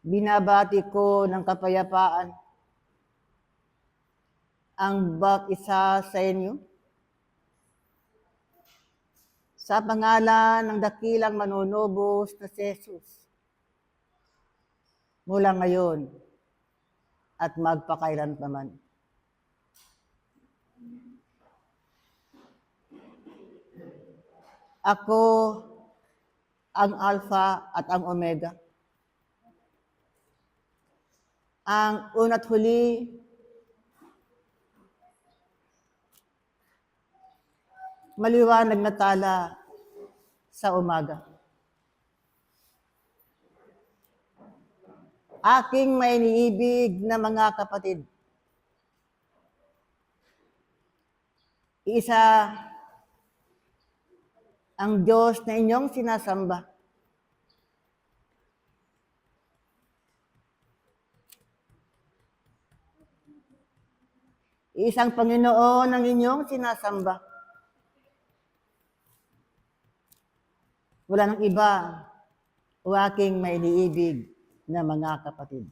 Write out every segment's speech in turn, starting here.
Binabati ko ng kapayapaan ang bawat isa sa inyo. Sa pangalan ng dakilang manunubos na si Jesus. Mula ngayon at magpakailanman. Ako ang Alpha at ang Omega. Ang una't huli, maliwanag na tala sa umaga. Aking may iniibig na mga kapatid. Isa ang Diyos na inyong sinasamba. Isang Panginoon ang inyong sinasamba. Wala nang iba o aking may iniibig na mga kapatid.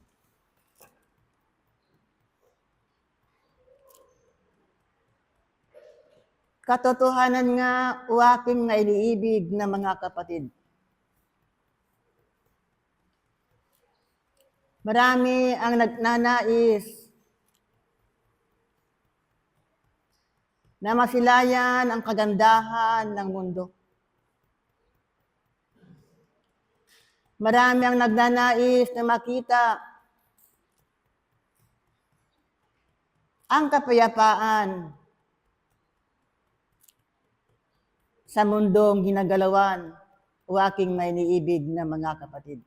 Katotohanan nga o aking may iniibig na mga kapatid. Marami ang nagnanais na masilayan ang kagandahan ng mundo. Marami ang nagnanais na makita ang kapayapaan sa mundong ginagalawan o aking may iniibig na mga kapatid.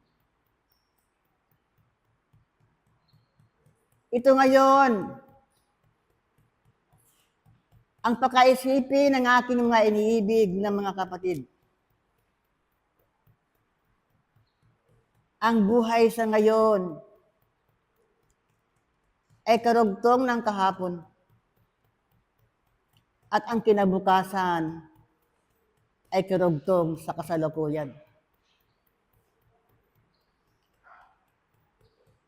Ito ngayon, ang pakaisipin ng aking mga iniibig na mga kapatid. Ang buhay sa ngayon ay karugtong ng kahapon. At ang kinabukasan ay karugtong sa kasalukuyan.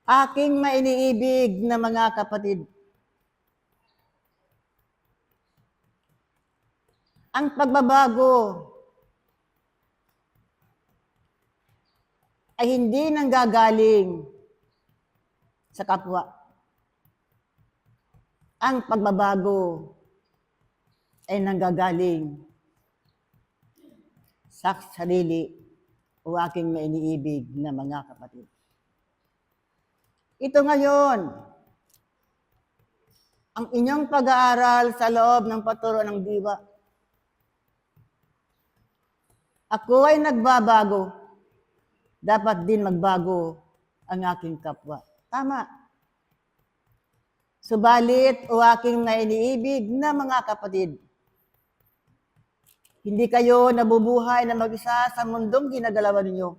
Aking mainiibig na mga kapatid, ang pagbabago ay hindi nanggagaling sa kapwa. Ang pagbabago ay nanggagaling sa sarili o aking mainiibig na mga kapatid. Ito ngayon, ang inyong pag-aaral sa loob ng paturo ng diwa. Ako ay nagbabago. Dapat din magbago ang aking kapwa. Tama. Subalit o aking nainiibig na mga kapatid, hindi kayo nabubuhay na mag-isa sa mundong ginagalawan ninyo.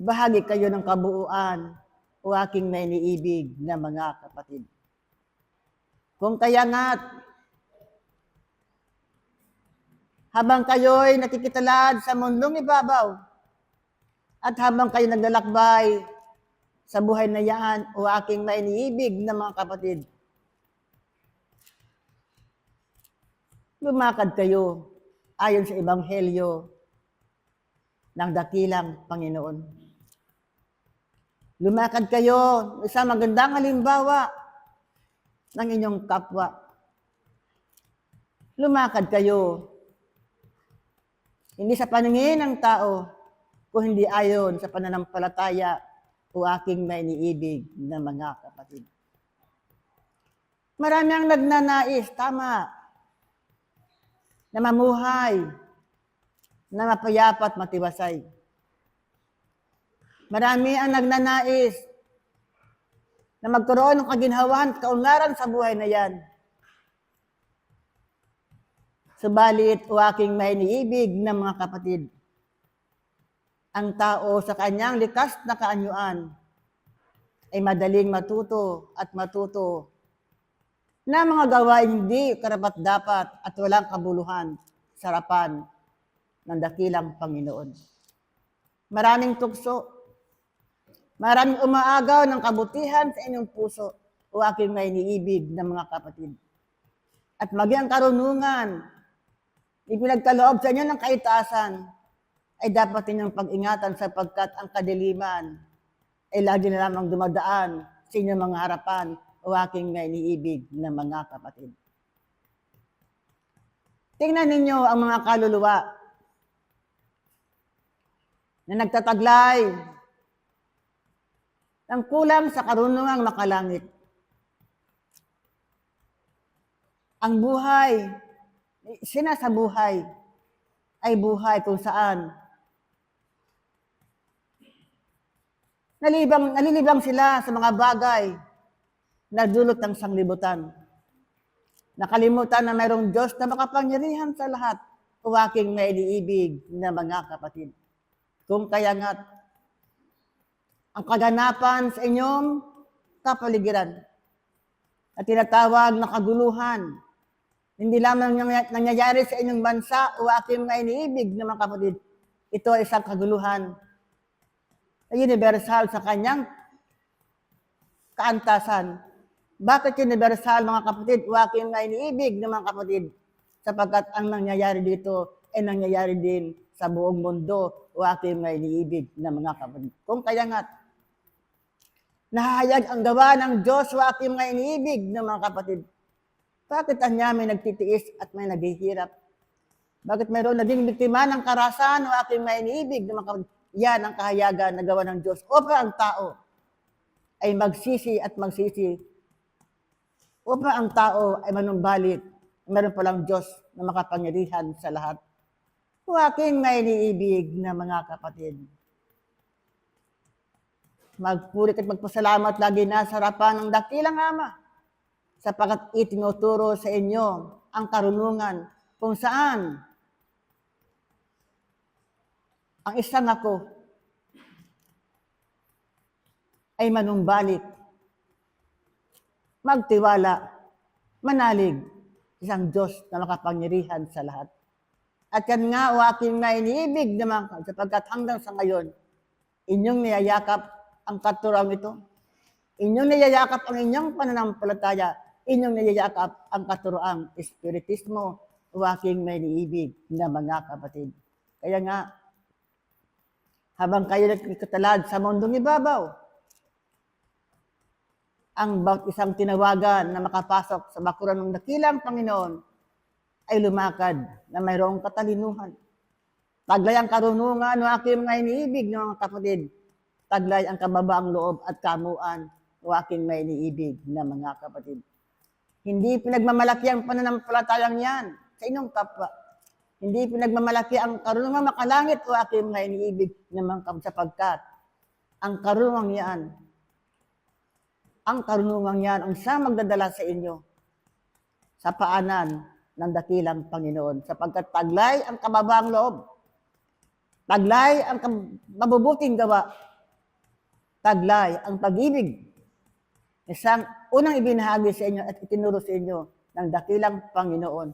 Bahagi kayo ng kabuuan o aking nainiibig na mga kapatid. Kung kaya nga't, habang kayo'y nakikitalad sa mundong ibabaw, at habang kayo naglalakbay sa buhay na yan o aking mainiibig na mga kapatid, lumakad kayo ayon sa Ebanghelyo ng dakilang Panginoon. Lumakad kayo sa magandang halimbawa ng inyong kapwa. Lumakad kayo hindi sa paningin ng tao, kung hindi ayon sa pananampalataya o aking mainiibig na mga kapatid. Marami ang nagnanais, tama, na mamuhay, na mapayapat matiwasay. Marami ang nagnanais na magkaroon ng kaginhawahan at kaunlaran sa buhay na yan. Subalit o aking mainiibig na mga kapatid, ang tao sa kanyang likas na kaanyuan ay madaling matuto na mga gawain hindi karapat-dapat at walang kabuluhan sa harapan ng dakilang Panginoon. Maraming tukso, Maraming umaagaw ng kabutihan sa inyong puso, o aking may iniibig na mga kapatid. At maging ang karunungan, ipinagkaloob sa inyo ng kaitaasan, ay dapat ninyong pag-ingatan sapagkat ang kadiliman ay lagi na lamang dumadaan sa inyong mga harapan, o aking may iniibig na mga kapatid. Tingnan ninyo ang mga kaluluwa na nagtataglay ng kulang sa karunungang makalangit. Ang buhay, sinasabuhay, ay buhay kung saan nalilibang sila sa mga bagay na dulot ng sanglibutan. Nakalimutan na mayroong Diyos na makapangyarihan sa lahat, o aking may iniibig na mga kapatid. Kung kaya nga, ang kaganapan sa inyong kapaligiran at tinatawag na kaguluhan, hindi lamang nangyayari sa inyong bansa, o aking mga iniibig na mga kapatid. Ito ay isang kaguluhan na universal sa kanyang kaantasan. Bakit universal, mga kapatid, o aking mga iniibig na mga kapatid? Sapagkat ang nangyayari dito ay nangyayari din sa buong mundo, o aking mga iniibig na mga kapatid. Kung kaya nga, nahahayag ang gawa ng Diyos, o aking mga iniibig na mga kapatid. Bakit anya may nagtitiis at may naghihirap? Bakit mayroon naging biktima ng karahasan, o aking mga iniibig na mga kapatid? Yan ang kahayagan na gawa ng Diyos. Upang ang tao ay magsisi at magsisi. Upang ang tao ay manumbalik. Meron palang Diyos na makapangyarihan sa lahat. O aking may iniibig na mga kapatid. Magpulit at magpasalamat lagi na sa harapan ng dakilang Ama, sapagkat itinuturo sa inyo ang karunungan kung saan ang isang ako ay manumbalik, magtiwala, manalig, isang Diyos na makapangyarihan sa lahat. At yan nga, o aking na iniibig naman, sapagkat hanggang sa ngayon, inyong niyayakap ang katuroang ito. Inyong niyayakap ang inyong pananampalataya. Inyong niyayakap ang katuroang espiritismo, o aking may iniibig na mga kapatid. Kaya nga, habang kayo nagkatalad sa mundong ibabaw, ang bawat isang tinawagan na makapasok sa bakuran ng dakilang Panginoon ay lumakad na mayroong katalinuhan. Taglay ang karunungan, o aking mga iniibig ng mga kapatid. Taglay ang kababaang loob at kamuan, o aking may iniibig na mga kapatid. Hindi pinagmamalaki ang pananampalatayang yan sa inyong kapwa. Hindi pinagmamalaki ang karunungan makalangit, o aking mga iniibig na mga kapatid, sapagkat ang karunungan yan ang siyang magdadala sa inyo sa paanan ng dakilang Panginoon. Sapagkat taglay ang kababaang loob, taglay ang mabubuting gawa, taglay ang pag-ibig, isang unang ibinahagi sa inyo at itinuro sa inyo ng dakilang Panginoon.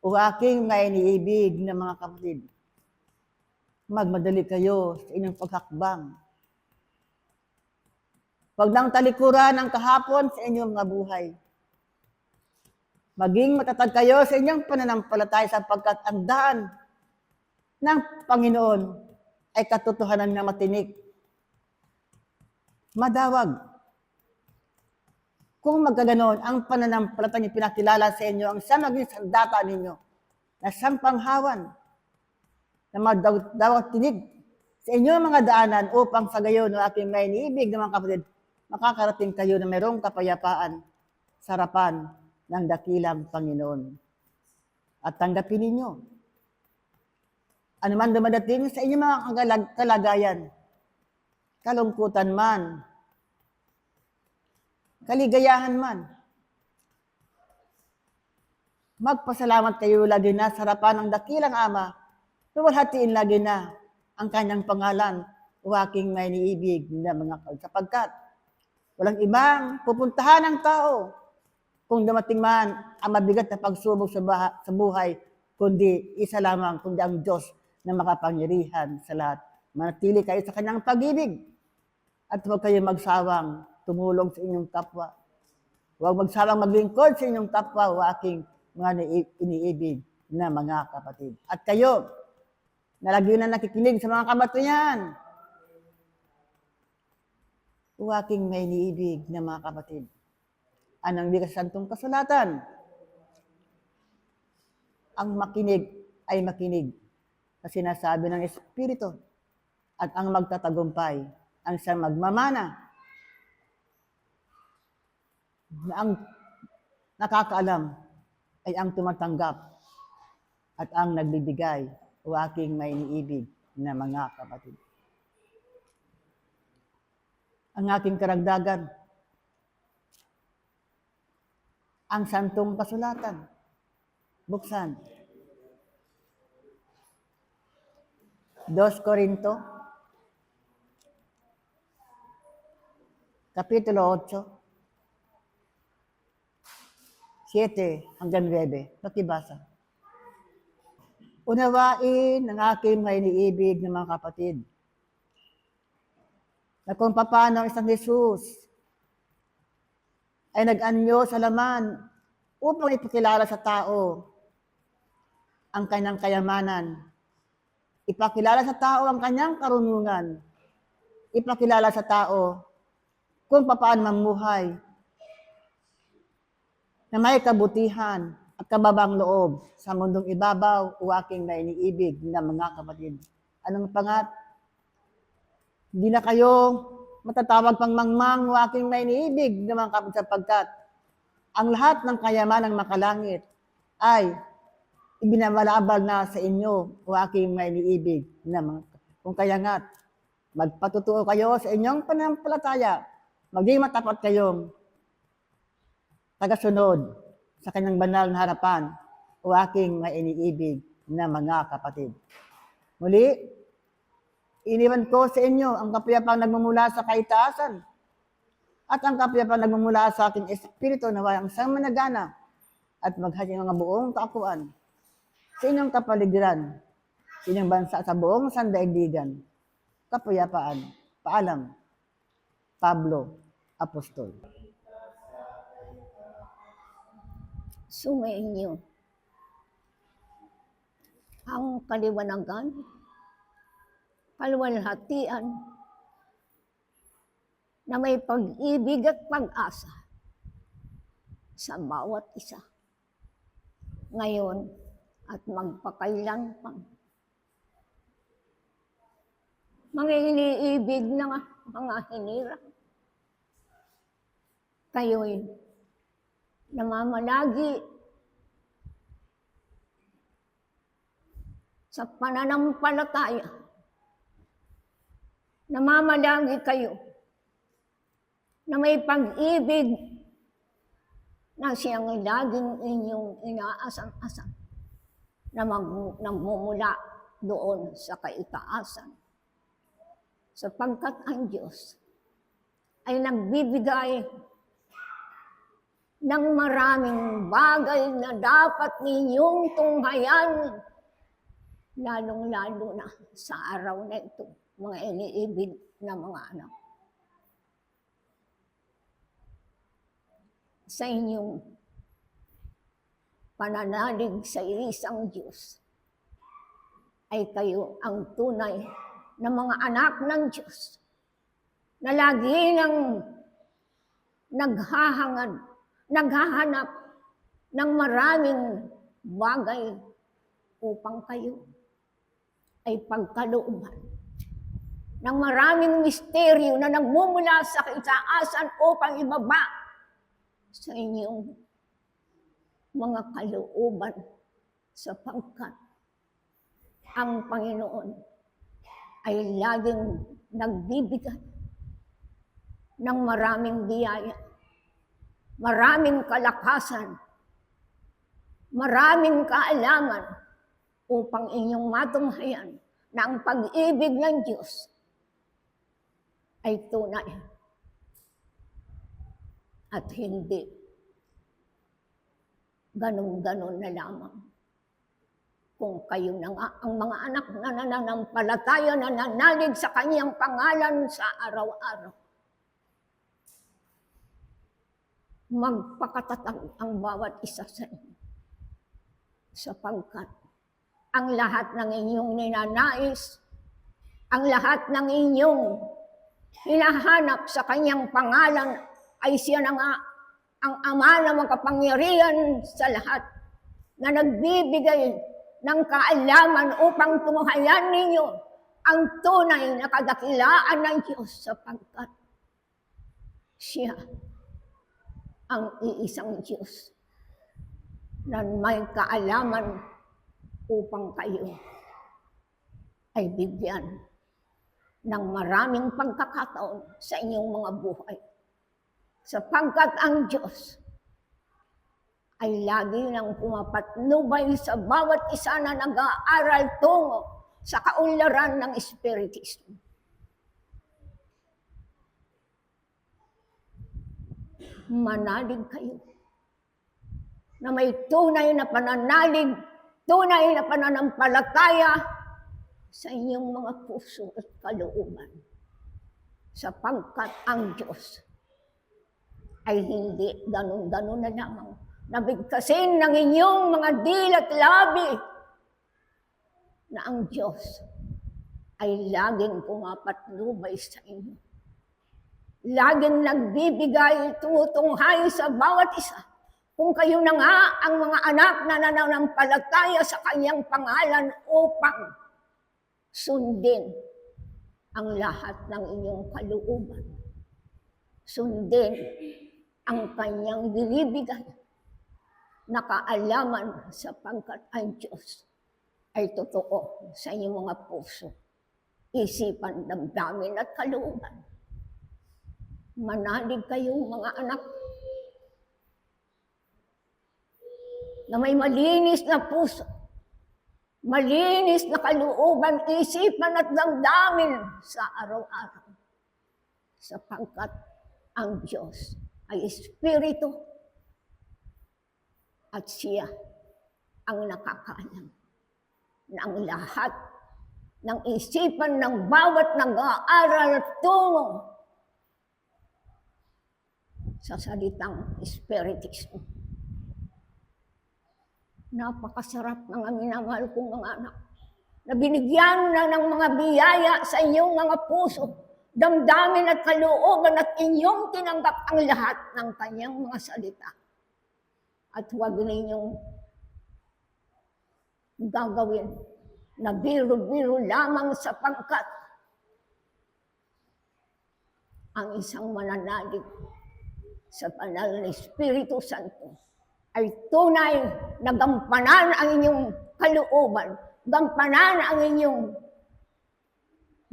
O aking mga iniibig na mga kapatid, magmadali kayo sa inyong paghakbang. Huwag nang talikuran ang kahapon sa inyong mga buhay. Maging matatag kayo sa inyong pananampalataya, sapagkat ang daan ng Panginoon ay katotohanan na matinik, madawag. Kung magkaganon, ang pananampalataya niyo pinakilala sa inyo ang siyang maging sandata ninyo, na siyang panghawan, na madawag tinig sa inyong mga daanan, upang sa gayon, o aking may iniibig na mga kapatid, makakarating kayo na mayroong kapayapaan sa harapan ng dakilang Panginoon. At tanggapin ninyo, ano man dumadating sa inyong mga kalagayan, kalungkutan man, kaligayahan man, magpasalamat kayo lagi na sa harapan ng dakilang Ama, luwalhatiin lagi na ang kanyang pangalan, o aking may iniibig na mga kapatid, sapagkat walang ibang pupuntahan ng tao kung dumating man ang mabigat na pagsubok sa buhay, kundi isa lamang, kundi ang Diyos na makapangyarihan sa lahat. Manatili kayo sa kanyang pag-ibig. At huwag kayong magsawang tumulong sa inyong kapwa. Huwag magsawang maglingkod sa inyong kapwa o aking mga iniibig na mga kapatid. At kayo, na lagi na nakikinig sa mga kabatihan, o aking may iniibig na mga kapatid, anong di sa santong kasulatan, ang makinig ay makinig sa sinasabi ng Espiritu at ang magtatagumpay ang siyang magmamana na ang nakakaalam ay ang tumatanggap at ang nagbibigay o aking may iniibig na mga kapatid. Ang aking karagdagan, ang santong kasulatan, buksan. 2 Corinto, Kapitulo 8, 7 hanggang 9. Pakibasa. Unawain ng aking may iniibig ng mga kapatid na kung paano ang isang Jesus ay nag-anyo sa laman upang ipakilala sa tao ang kanyang kayamanan, ipakilala sa tao ang kanyang karunungan, ipakilala sa tao kung paano mamuhay na may kabutihan at kababang loob sa mundong ibabaw o aking may iniibig na mga kapatid. Anong pangat? Hindi na kayo matatawag pang mangmang o aking may iniibig na mga kapatid sapagkat ang lahat ng kayamanang makalangit ay ibinabalabag na sa inyo o aking may iniibig na mga kapatid. Kung kaya nga't magpatutuo kayo sa inyong pananampalataya, maging matapat kayong tagasunod sa kanyang banal na harapan o aking may iniibig na mga kapatid. Muli, iniwan ko sa inyo ang kapayapang nagmumula sa kaitaasan at ang kapayapang nagmumula sa aking espiritu na walang siyang managana at maghati ng mga buong kaakuan sa inyong kapaligiran, sa inyong bansa sa buong sandaigdigan. Kapayapaan. Paalam. Pablo, Apostol. Sumainyo ang kaliwanagan, kaluwalhatian na may pag-ibig at pag-asa sa bawat isa, ngayon at magpakailan pang. Mga iniibig ng mga hinirang, kayo'y namamalagi sa pananampalataya. Namamalagi kayo na may pag-ibig na siyang laging inyong inaasam-asam na nagmumula doon sa kaitaasan. Sapagkat ang Diyos ay nagbibigay ng maraming bagay na dapat ninyong tunghayan, lalong-lalo na sa araw na ito, mga iniibig na mga anak. Sa inyong pananalig sa isang Diyos, ay kayo ang tunay na mga anak ng Diyos, na lagi nang naghahanap ng maraming bagay upang kayo ay pagkalooban ng maraming misteryo na nagmumula sa kaitaasan upang ibaba sa inyong mga kalooban, sapagkat ang Panginoon ay laging nagbibigay ng maraming biyaya, maraming kalakasan, maraming kaalaman upang inyong matunghayan na ang pag-ibig ng Diyos ay tunay at hindi ganon-ganon na lamang. Kung kayo na nga ang mga anak na nananampalataya na nanalig sa kanyang pangalan sa araw-araw, magpakatatag ang bawat isa sa inyo. Sapagkat ang lahat ng inyong ninanais, ang lahat ng inyong hinahanap sa kanyang pangalan ay siya na nga ang Ama na makapangyarihan sa lahat, na nagbibigay ng kaalaman upang tunghayan ninyo ang tunay na kadakilaan ng Diyos, sapagkat siya ang iisang Diyos na may kaalaman upang kayo ay bigyan ng maraming pagkakataon sa inyong mga buhay. Sapagkat ang Diyos ay lagi nang pumapatnubay sa bawat isa na nag-aaral tungo sa kaunlaran ng Espiritismo. Manalig kayo na may tunay na pananalig, tunay na pananampalataya sa inyong mga puso at kalooban. Sapagkat ang Diyos ay hindi ganun-ganun na lamang nabigkasin ng inyong mga dilat labi, na ang Diyos ay laging pumapatnubay sa inyo. Laging nagbibigay, tumutunghay sa bawat isa. Kung kayo na nga ang mga anak na nananampalataya sa kanyang pangalan upang sundin ang lahat ng inyong kalooban. Sundin ang kanyang binibigay na kaalaman, sapagkat ang Diyos ay totoo sa inyong mga puso, isipan, damdamin at kalooban. Manalig kayong mga anak na may malinis na puso, malinis na kalooban, isipan at damdamin sa araw-araw. Sapagkat ang Diyos ay Espiritu at siya ang nakakaalam ng lahat ng isipan ng bawat nag-aaral tungo sa salitang Espiritismo. Napakasarap ng minamahal kong mga anak na binigyan na ng mga biyaya sa inyong mga puso, damdamin at kalooban, at inyong tinanggap ang lahat ng kanyang mga salita. At huwag ninyong gagawin na biro-biro lamang, sapagkat ang isang mananalig sa banal na Espiritu Santo ay tunay na gampanan ang inyong kalooban, gampanan ang inyong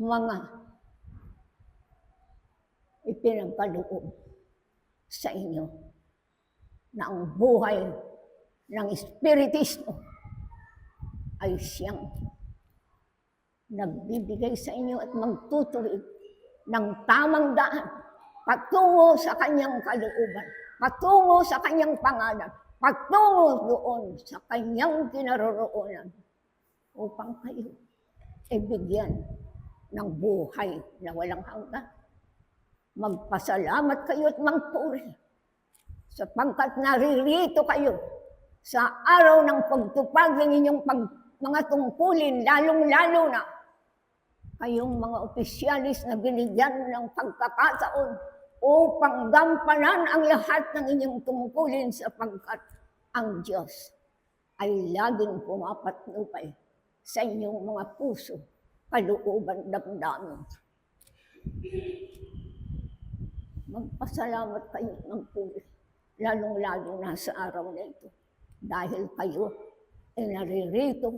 mga ipinagkaloob sa inyo, na ang buhay ng Espiritismo ay siyang nagbibigay sa inyo at magtutuwid ng tamang daan patungo sa kanyang kalooban, patungo sa kanyang pangalan, patungo doon sa kanyang kinaroroonan, upang kayo ay bigyan ng buhay na walang hanggan. Magpasalamat kayo at magpuri, sapagkat naririto kayo sa araw ng pagtupag ng inyong mga tungkulin, lalong-lalo na kayong mga opisyalis na binigyan ng pagkakataon upang gampanan ang lahat ng inyong tungkulin, sapagkat ang Diyos ay laging pumapatnubay sa inyong mga puso, kalooban, damdamin. Magpasalamat kayo ng puri, lalong-lalo na sa araw na ito, dahil kayo ay naririto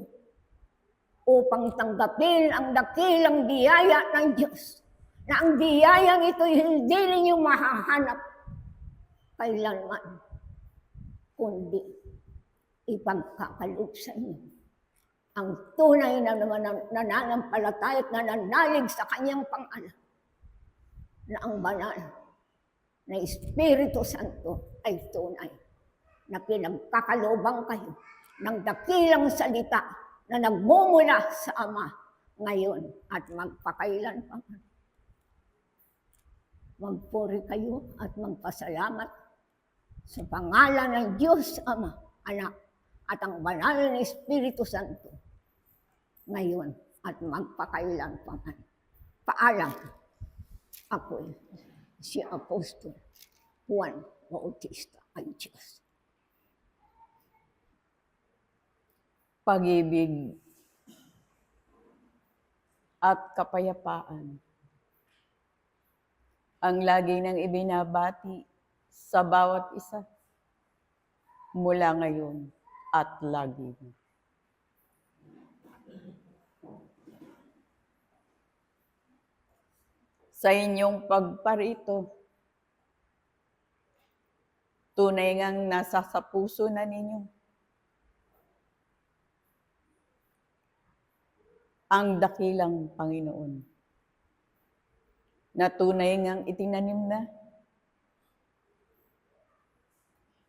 upang tanggapin ang dakilang biyaya ng Diyos, na ang biyayang ito hindi ninyo mahahanap kailanman, kundi ipagkakaloob sa inyo ang tunay na nananampalataya at nananalig sa kanyang pangalan, na ang banal na Espiritu Santo ay tunay na pinagkakalooban kayo ng dakilang salita na nagmumula sa Ama ngayon at magpakailanman. Magpuri kayo at magpasalamat sa pangalan ng Diyos Ama, Anak, at ang banal na Espiritu Santo ngayon at magpakailanman. Paalam, ako'y si Apostol Juan Bautista ay Diyos. Pag-ibig at kapayapaan ang lagi nang ibinabati sa bawat isa mula ngayon at lagi. Sa inyong pagparito, tunay ngang nasa sa puso na ninyo ang dakilang Panginoon na tunay ngang itinanim na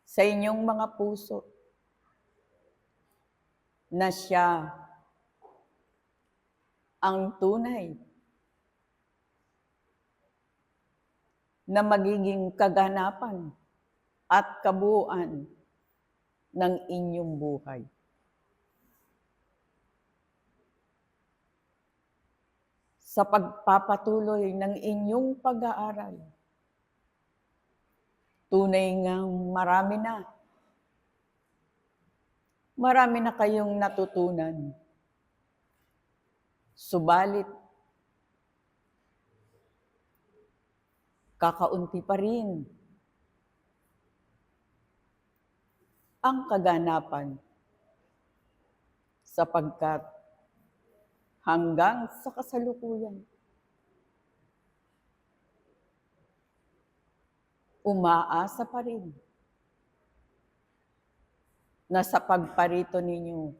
sa inyong mga puso na siya ang tunay na magiging kaganapan at kabuuan ng inyong buhay. Sa pagpapatuloy ng inyong pag-aaral, tunay ngang marami na kayong natutunan. Subalit, kakaunti pa rin ang kaganapan sapagkat hanggang sa kasalukuyan, umaasa pa rin na sa pagparito ninyo,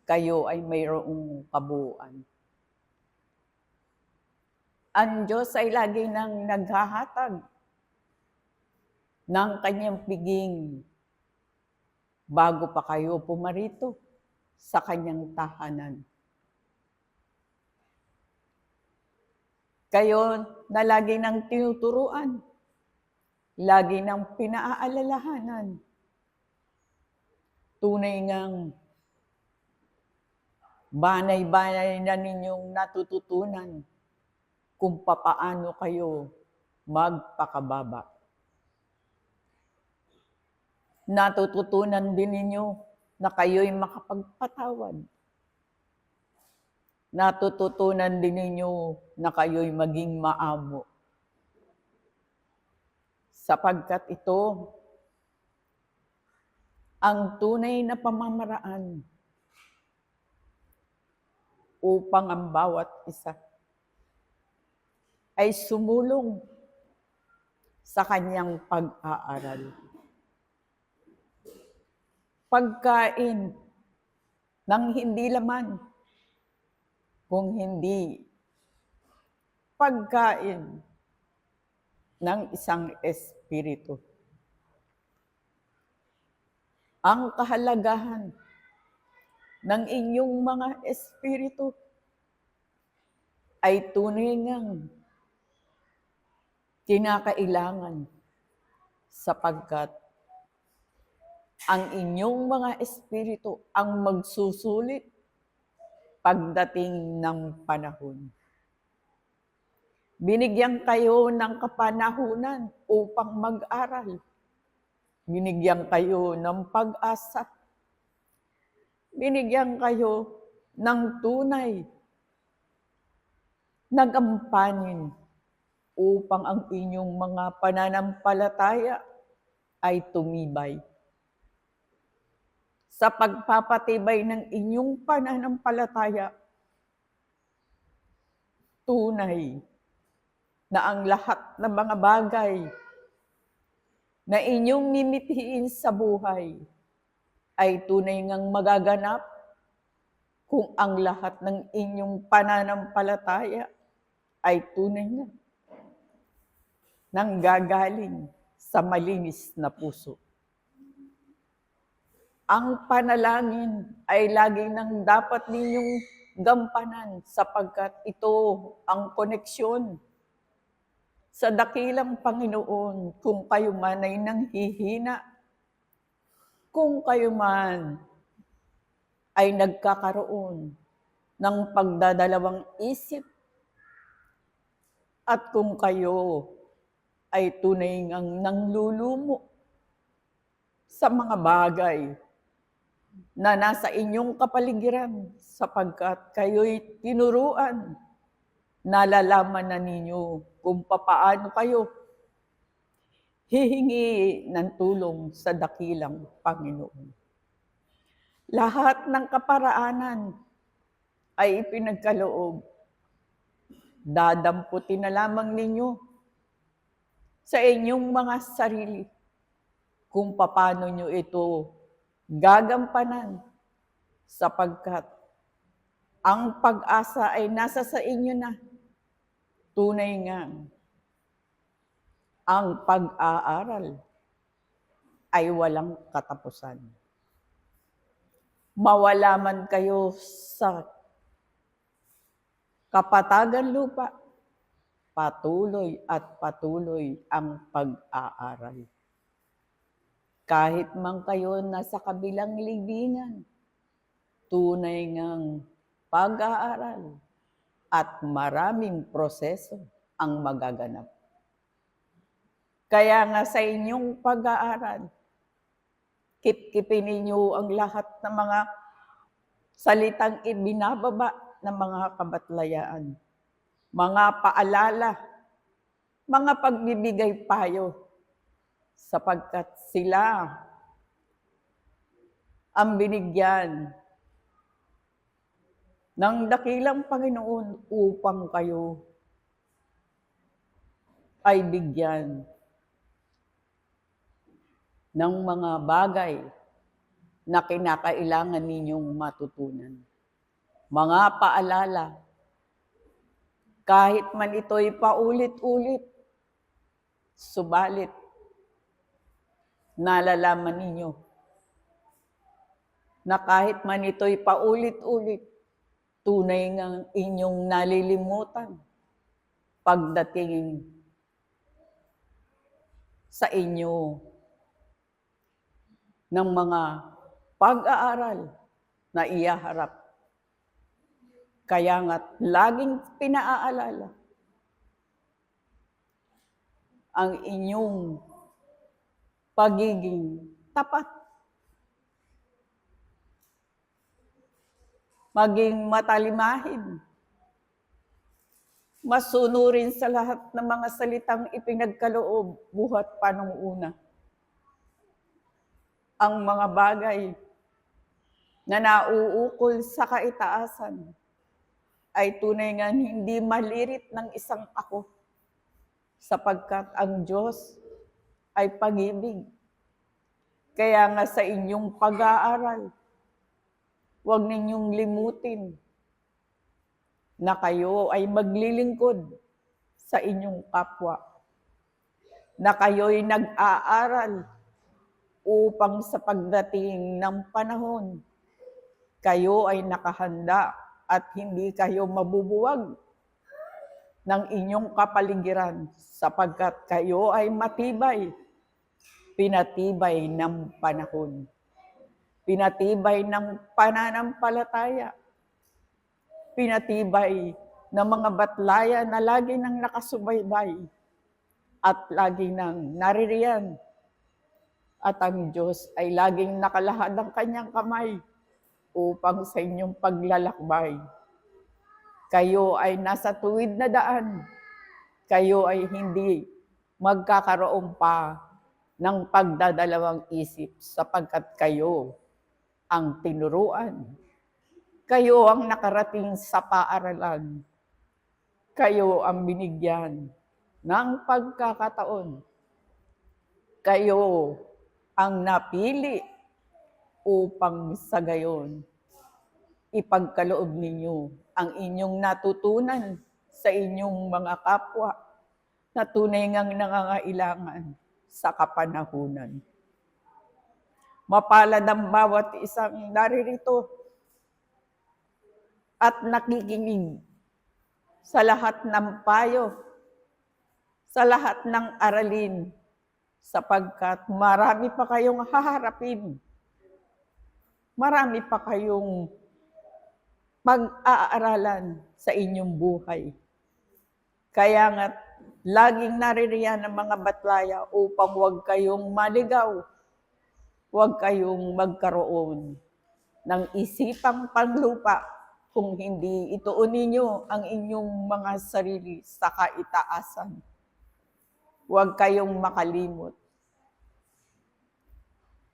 kayo ay mayroong kabuuan. Ang Diyos ay lagi nang naghahatag ng kanyang piging bago pa kayo pumarito sa kanyang tahanan. Kayo na lagi nang tinuturuan, lagi nang pinaaalalahanan, tunay ngang banay-banay na ninyong natututunan kung papaano kayo magpakababa. Natututunan din ninyo na kayo'y makapagpatawad. Natututunan din ninyo na kayo'y maging maamo. Sapagkat ito ang tunay na pamamaraan upang ang bawat isa ay sumulong sa kanyang pag-aaral. Pagkain ng hindi laman, kung hindi pagkain ng isang espiritu. Ang kahalagahan ng inyong mga espiritu ay tunay ngang kinakailangan sapagkat ang inyong mga espiritu ang magsusulit pagdating ng panahon. Binigyan kayo ng kapanahunan upang mag-aral. Binigyan kayo ng pag-asa. Binigyan kayo ng tunay na gampanin upang ang inyong mga pananampalataya ay tumibay. Sa pagpapatibay ng inyong pananampalataya, tunay na ang lahat ng mga bagay na inyong ninitiin sa buhay ay tunay ngang magaganap kung ang lahat ng inyong pananampalataya ay tunay na nanggagaling sa malinis na puso. Ang panalangin ay lagi nang dapat ninyong gampanan sapagkat ito ang koneksyon sa dakilang Panginoon kung kayo man ay nanghihina, kung kayo man ay nagkakaroon ng pagdadalawang isip, at kung kayo ay tunay ngang nanglulumo sa mga bagay na nasa inyong kapaligiran sapagkat kayo'y tinuruan, nalalaman na ninyo kung papaano kayo hihingi ng tulong sa dakilang Panginoon. Lahat ng kaparaanan ay ipinagkaloob. Dadamputin na lamang ninyo sa inyong mga sarili kung paano nyo ito gagampanan sapagkat ang pag-asa ay nasa sa inyo na. Tunay nga, ang pag-aaral ay walang katapusan. Mawala man kayo sa kapatagan lupa, patuloy at patuloy ang pag-aaral. Kahit man kayo nasa kabilang libingan, tunay ngang pag-aaral at maraming proseso ang magaganap. Kaya nga sa inyong pag-aaral, kip-kipin ninyo ang lahat ng mga salitang ibinababa ng mga kabatlayaan, mga paalala, mga pagbibigay payo, sapagkat sila ang binigyan ng dakilang Panginoon upang kayo ay bigyan ng mga bagay na kinakailangan ninyong matutunan. Mga paalala, kahit man ito'y paulit-ulit, subalit nalalaman ninyo na kahit man ito'y paulit-ulit, tunay ngang inyong nalilimutan pagdating sa inyo ng mga pag-aaral na iyaharap. Kaya nga't laging pinaaalala ang inyong pagiging tapat. Maging matalimahin. Masunurin sa lahat ng mga salitang ipinagkaloob buhat pa nung una. Ang mga bagay na nauukol sa kaitaasan ay tunay nga hindi malirit ng isang ako sapagkat ang Diyos ay pag-ibig. Kaya nga sa inyong pag-aaral, huwag ninyong limutin na kayo ay maglilingkod sa inyong kapwa, na kayo'y nag-aaral upang sa pagdating ng panahon, kayo ay nakahanda at hindi kayo mabubuwag ng inyong kapaligiran sapagkat kayo ay matibay, pinatibay ng panahon, pinatibay ng pananampalataya, pinatibay ng mga batlaya na lagi nang nakasubaybay at lagi nang naririyan. At ang Diyos ay laging nakalahad ng kanyang kamay upang sa inyong paglalakbay. Kayo ay nasa tuwid na daan. Kayo ay hindi magkakaroon pa ng pagdadalawang isip sapagkat kayo ang tinuruan. Kayo ang nakarating sa paaralan. Kayo ang binigyan ng pagkakataon. Kayo ang napili upang sa gayon ipagkaloob ninyo ang inyong natutunan sa inyong mga kapwa na tunay ngang nangangailangan sa kapanahunan. Mapalad ang bawat isang naririto at nakikinig sa lahat ng payo, sa lahat ng aralin, sapagkat marami pa kayong haharapin. Marami pa kayong pag-aaralan sa inyong buhay. Kaya nga, laging naririyan ang mga batlaya upang huwag kayong maligaw, huwag kayong magkaroon ng isipang panlupa kung hindi ituon ninyo ang inyong mga sarili sa kaitaasan. Huwag kayong makalimot.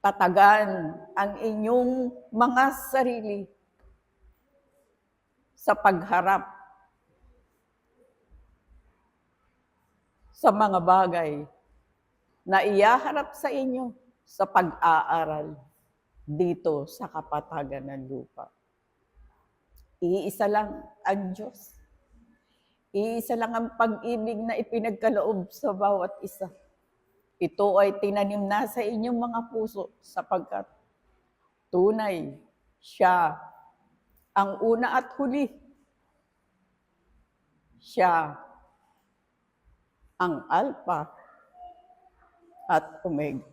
Tatagan ang inyong mga sarili sa pagharap sa mga bagay na iyaharap sa inyo sa pag-aaral dito sa kapatagan ng lupa. Iisa lang ang Diyos. Iisa lang ang pag-ibig na ipinagkaloob sa bawat isa. Ito ay tinanim na sa inyong mga puso sapagkat tunay siya ang una at huli. Siya ang Alpha at Omega.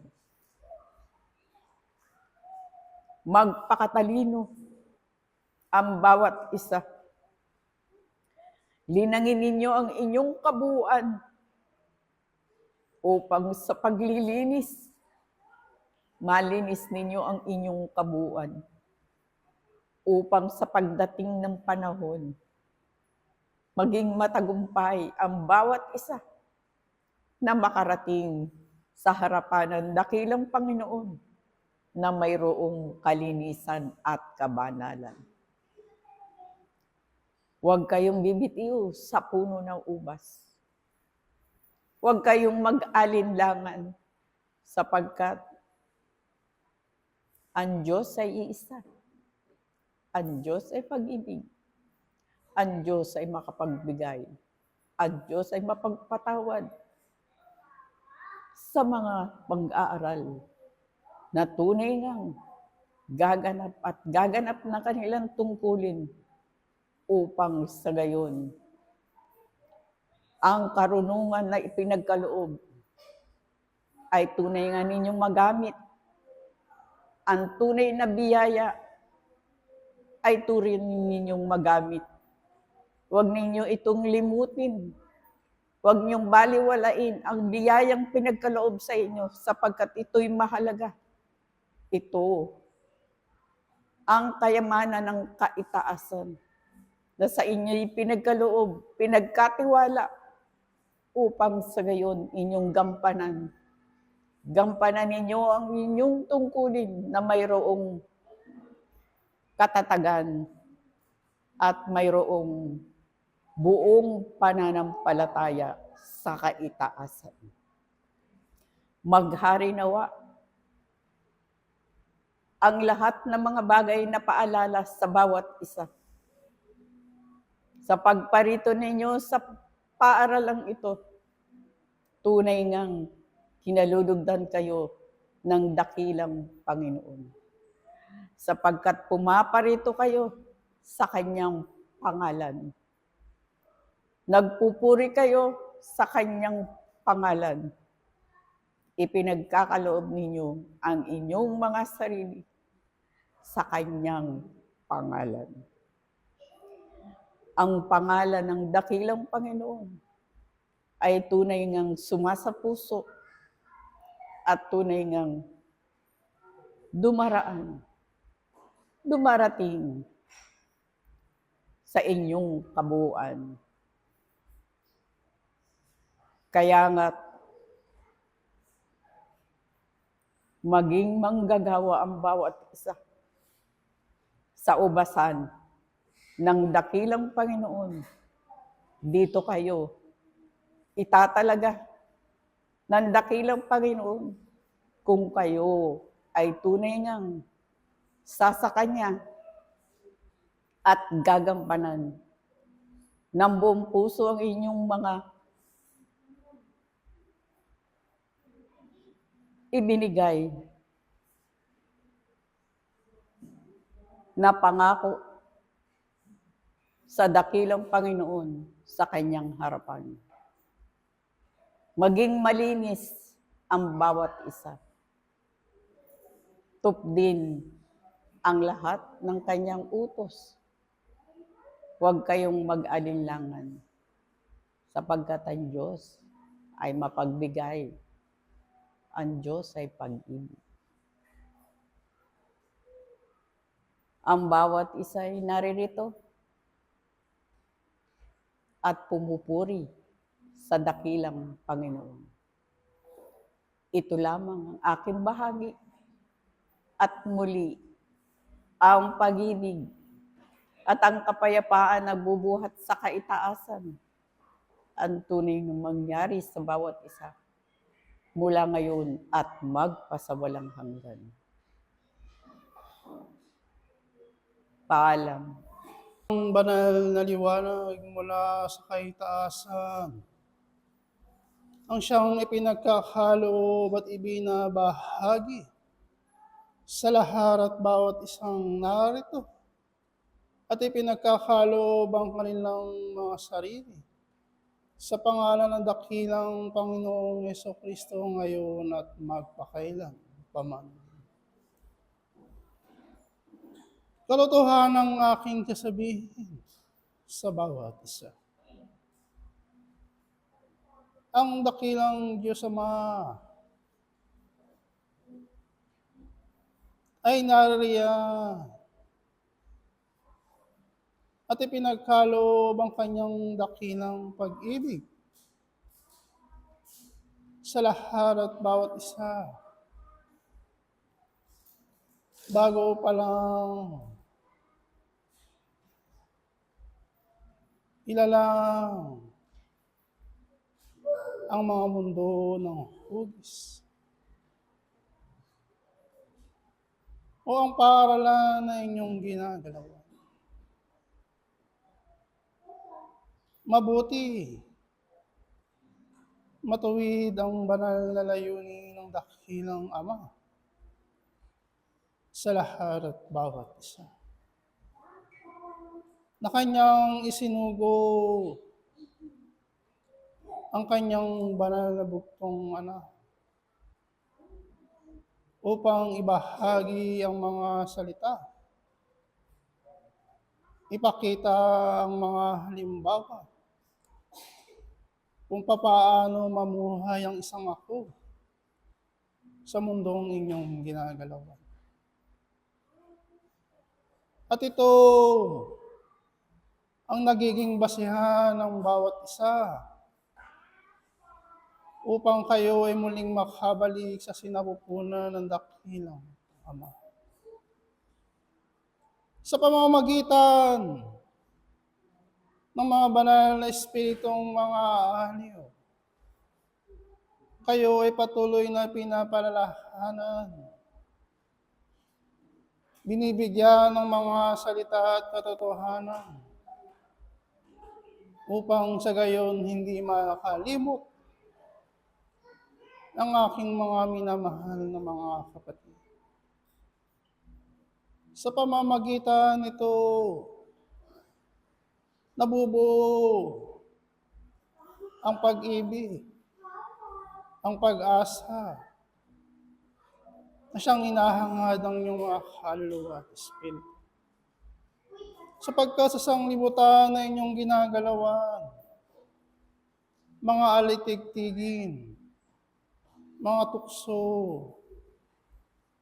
Magpakatalino ang bawat isa. Linangin ninyo ang inyong kabuuan upang sa paglilinis, malinis ninyo ang inyong kabuuan. Upang sa pagdating ng panahon, maging matagumpay ang bawat isa na makarating sa harapan ng dakilang Panginoon na mayroong kalinisan at kabanalan. Huwag kayong bibitiw sa puno ng ubas. Huwag kayong mag-alinlangan sapagkat ang Diyos ay iisa. Ang Diyos ay pag-ibig. Ang Diyos ay makapagbigay. Ang Diyos ay mapagpatawad sa mga pag-aaral na tunay ngang gaganap na kanilang tungkulin upang sa gayon ang karunungan na ipinagkaloob ay tunay nga ninyong magamit. Ang tunay na biyaya ay turin ninyong magamit. Huwag ninyo itong limutin. Huwag niyong baliwalain ang biyayang pinagkaloob sa inyo sapagkat ito'y mahalaga. Ito ang kayamanan ng kaitaasan na sa inyo'y pinagkaloob, pinagkatiwala upang sa gayon inyong gampanan. Gampanan ninyo ang inyong tungkulin na mayroong katatagan at mayroong buong pananampalataya sa kaitaasan. Maghari nawa ang lahat ng mga bagay na paalala sa bawat isa. Sa pagparito ninyo sa paaralang ito, tunay ngang hinalulugdan kayo ng dakilang Panginoon. Sapagkat pumaparito kayo sa Kanyang pangalan. Nagpupuri kayo sa Kanyang pangalan. Ipinagkakaloob ninyo ang inyong mga sarili sa Kanyang pangalan. Ang pangalan ng dakilang Panginoon ay tunay ngang sumasapuso at tunay ngang dumarating sa inyong kabuuan. Kaya nga, maging manggagawa ang bawat isa sa ubasan ng dakilang Panginoon. Dito kayo itatalaga ng dakilang Panginoon kung kayo ay tunay ngang sasakanya at gagampanan ng buong puso ang inyong mga ibinigay na pangako sa dakilang Panginoon sa kanyang harapan. Maging malinis ang bawat isa. Tupdin ang lahat ng kanyang utos. Huwag kayong mag-alinlangan, sapagkat ang Diyos ay mapagbigay. Ang Diyos ay pag-ibig. Ang bawat isa ay naririto at pumupuri sa dakilang Panginoon. Ito lamang ang aking bahagi. At muli, ang pag-ibig at ang kapayapaan na bubuhat sa kaitaasan ang tunay na mangyari sa bawat isa mula ngayon at magpasawalang hanggan. Paalam. Ang banal na liwanag mula sa kaitaasan, ang siyang ipinagkakaloob at ibinabahagi sa lahat at bawat isang narito, at ipinagkakaloob ang kanilang mga sarili sa pangalan ng dakilang Panginoong Jesucristo ngayon at magpakailan paman. Kalotohanan ng aking kasabihin sa bawat isa. Ang dakilang Diyos Ama ay naririyan at ipinagkaloob ang kanyang dakilang pag-ibig sa lahat at bawat isa. Bago pa lang ilalang ang mga mundo ng hugis o ang paaralan na inyong ginagalawan. Mabuti, matuwid ang banal na layunin ng dakilang Ama sa lahat at bawat isa, na kanyang isinugo ang kanyang banal na buktong anak upang ibahagi ang mga salita, ipakita ang mga halimbawa kung papaano mamuhay ang isang ako sa mundong inyong ginagalawan. At ito ang nagiging basihan ng bawat isa upang kayo ay muling makabalik sa sinapupunan ng dakilang Ama. Sa pamamagitan ng mga banal na espiritong mga aliw, kayo ay patuloy na pinapalalahanan, binibigyan ng mga salita at katotohanan upang sa gayon hindi makalimot ng aking mga minamahal na mga kapatid. Sa pamamagitan nito, nabubuo ang pag-ibig, ang pag-asa, na siyang inahangad ng inyong mga kaluluwa at espiritu. Sapagkat sa sanglibutan na inyong ginagalawan, mga alitigtigin, mga tukso,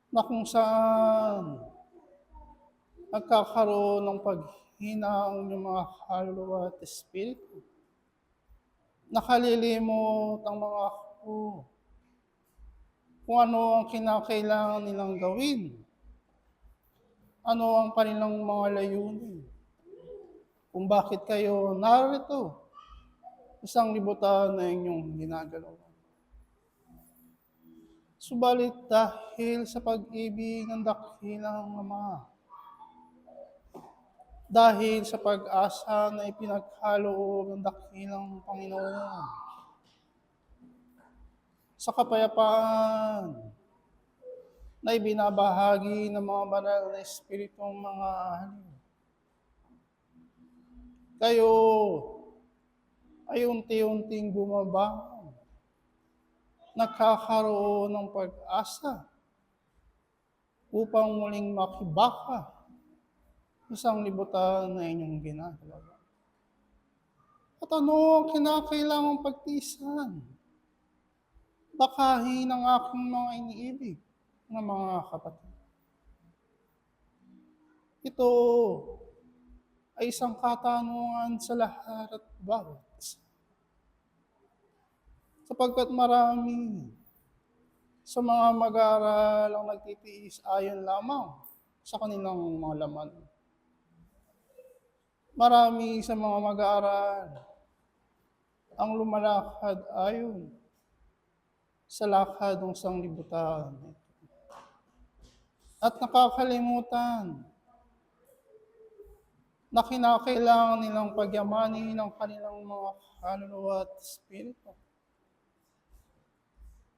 na kung saan nagkakaroon ng paghina ang inyong mga kaluluwa at espiritu, nakalilimot ang mga ako kung ano ang kinakailangan nilang gawin, ano ang kanilang mga layunin, kung bakit kayo narito isang libutan na inyong ginagalawan. Subalit dahil sa pag-ibig ng dakilang Ama, dahil sa pag-asa na ipinagkaloob ng dakilang Panginoon, sa kapayapaan na ibinabahagi ng mga banal na espiritong mga anghel. Kayo ay unti-unting bumabangon, nagkakaroon ng pag-asa upang muling makibaka isang libutan na inyong ginagawa. At ano ang kinakailangang pagtiisan? Bakahin ng aking mga iniibig na mga kapatid. Ito ay isang katanungan sa lahat at bawat isa. Sapagkat marami sa mga mag-aaral ang nagtitiis ayon lamang sa kanilang mga laman. Marami sa mga mag-aaral ang lumalakad ayon sa lakad ng sanglibutan at nakakalimutan na kinakailangan nilang pagyamanin ang kanilang mga kaluluwa at espiritu.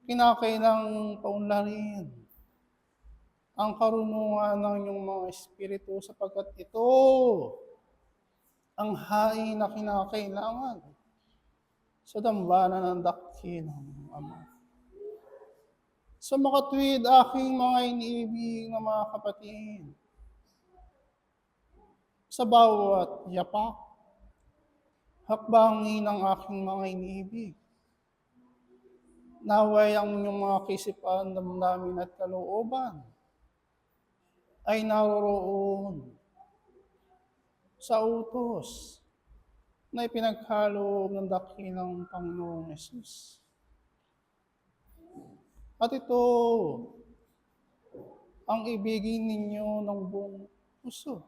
Kinakailangang paunlarin ang karunungan ng inyong mga espiritu sapagkat ito ang hain na kinakailangan sa dambana ng dakilang Ama. Sa makatuwid aking mga iniibig na mga kapatid, sa bawat yapak, hakbangin ng aking mga iniibig, naway ang inyong mga kaisipan, damdamin at kalooban ay naroroon sa utos na ipinagkaloob ng dakilang Panginoong Hesus. At ito ang ibigin ninyo ng buong puso,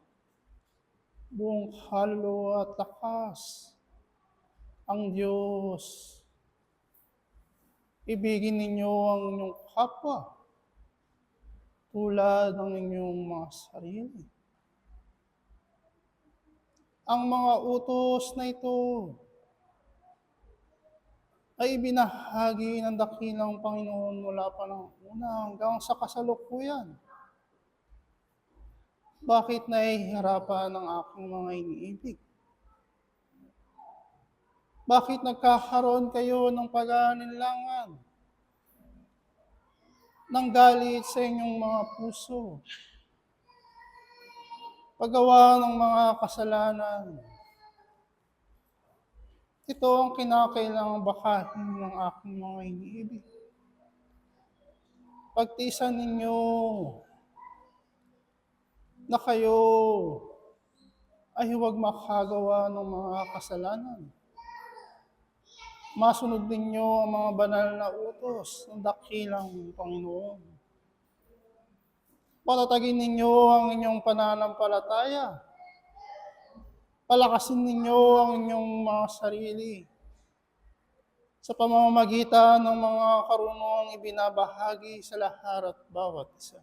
buong kaluluwa at lakas, ang Diyos. Ibigin ninyo ang inyong kapwa tulad ng inyong mga sarili. Ang mga utos na ito ay ibinahagi ng dakilang Panginoon mula pa ng una hanggang sa kasalukuyan. Bakit nahihirapan ang aking mga iniibig? Bakit nagkakaroon kayo ng pag-aalinlangan, ng galit sa inyong mga puso, paggawa ng mga kasalanan? Ito ang kinakailangang bakahin ng aking mga iniibig. Pagtiisan ninyo na kayo ay huwag makagawa ng mga kasalanan. Masunod ninyo ang mga banal na utos ng dakilang Panginoon. Patatagin ninyo ang inyong pananampalataya. Palakasin ninyo ang inyong mga sarili sa pamamagitan ng mga karunungang ibinabahagi sa lahat at bawat isa.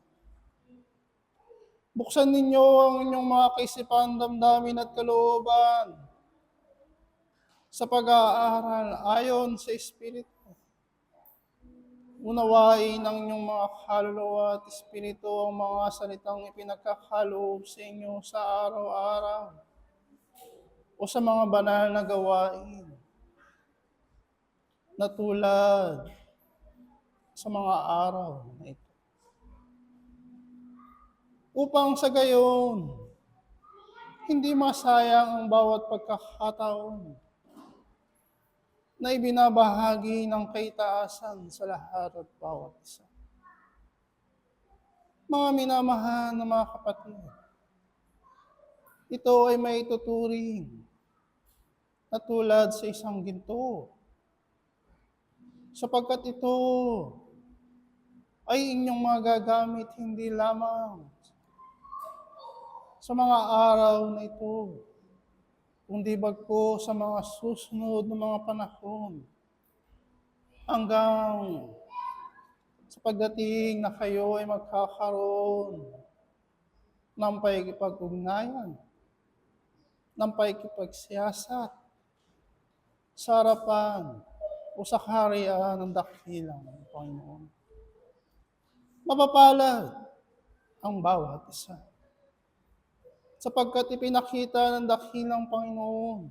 Buksan ninyo ang inyong mga kaisipan, damdamin at kalooban sa pag-aaral ayon sa Espiritu. Unawain ng inyong mga kaluluwa at espiritu ang mga salitang ipinagkakaloob sa inyo sa araw-araw o sa mga banal na gawain na tulad sa mga araw na ito. Upang sa gayon, hindi masayang ang bawat pagkakataon na ibinabahagi ng kaitaasan sa lahat at bawat isa. Mga minamahal na mga kapatid, ito ay may tuturing na tulad sa isang ginto, sapagkat ito ay inyong magagamit hindi lamang sa mga araw na ito, kundi bagko sa mga susunod na mga panahon hanggang sa pagdating na kayo ay magkakaroon ng pakikipag-ugnayan, ng pakikipagsiyasat sa harapan o sa kaharian ng dakilang Panginoon. Mapapalad ang bawat isa. Sapagkat ipinakita ng dakilang Panginoon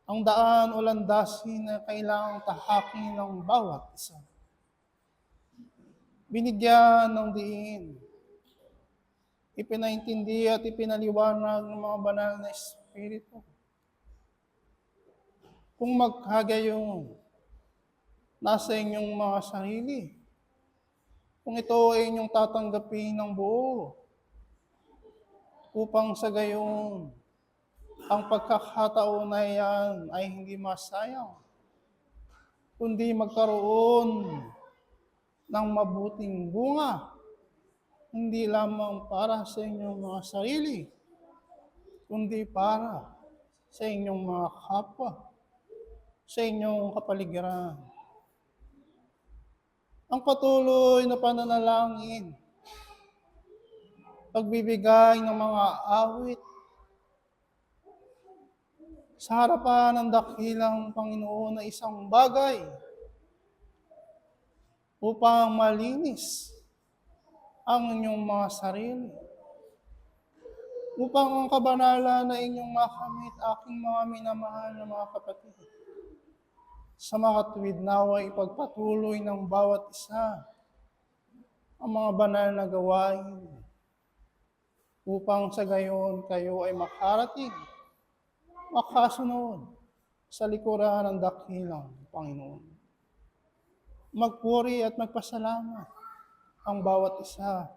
ang daan o landasin na kailangang tahakin ng bawat isa. Binigyan ng diin, ipinaintindi at ipinaliwanag ng mga banal na Espiritu. Kung magkagayon, nasa inyong mga sarili. Kung ito ay inyong tatanggapin ng buo, upang sa gayon, ang pagkakataon na iyan ay hindi masayang, kundi magkaroon ng mabuting bunga, hindi lamang para sa inyong mga sarili, kundi para sa inyong mga kapwa, sa inyong kapaligiran. Ang patuloy na pananalangin, pagbibigay ng mga awit sa harapan ng dakilang Panginoon na isang bagay upang malinis ang inyong mga sarili, upang ang kabanalan na inyong makamit, aking mga minamahal na mga kapatid, sa makatuwid nawa ipagpatuloy ng bawat isa ang mga banal na gawain, upang sa gayon kayo ay makarating, makasunod sa likuran ng dakilang Panginoon. Magpuri at magpasalamat ang bawat isa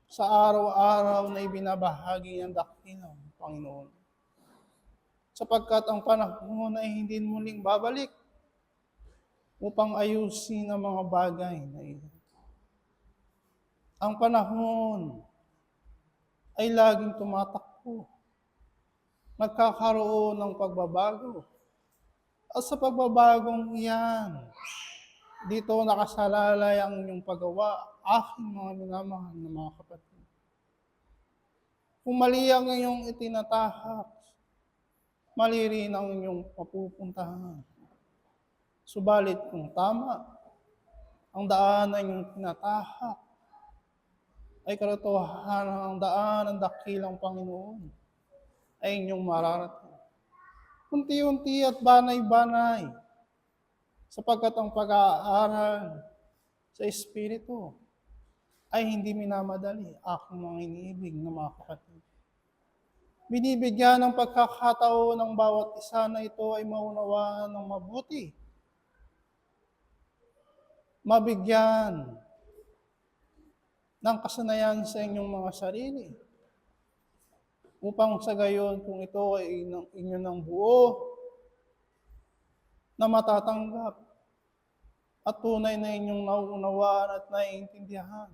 sa araw-araw na ibinabahagi ng dakilang Panginoon. Sapagkat ang panahon ay hindi muling babalik upang ayusin ang mga bagay na iyon. Ang panahon ay laging tumatakbo, nagkakaroon ng pagbabago. At sa pagbabagong iyan, dito nakasalalay ang inyong paggawa, aking mga minamahal na mga kapatid. Kung mali ang inyong itinatahak, mali rin ang inyong papupuntahan. Subalit kung tama, ang daan na inyong tinatahak ay katotohanan ang daan ng dakilang Panginoon ay inyong mararating. Unti-unti at banay-banay, sapagkat ang pag-aaral sa Espiritu ay hindi minamadali, aking mga iniibig na mga kapatid. Binibigyan ng pagkakataon ng bawat isa na ito ay maunawaan ng mabuti, mabigyan ng kasanayan sa inyong mga sarili, upang sa gayon kung ito ay inyo ng buo na matatanggap at tunay na inyong nauunawaan at naiintindihan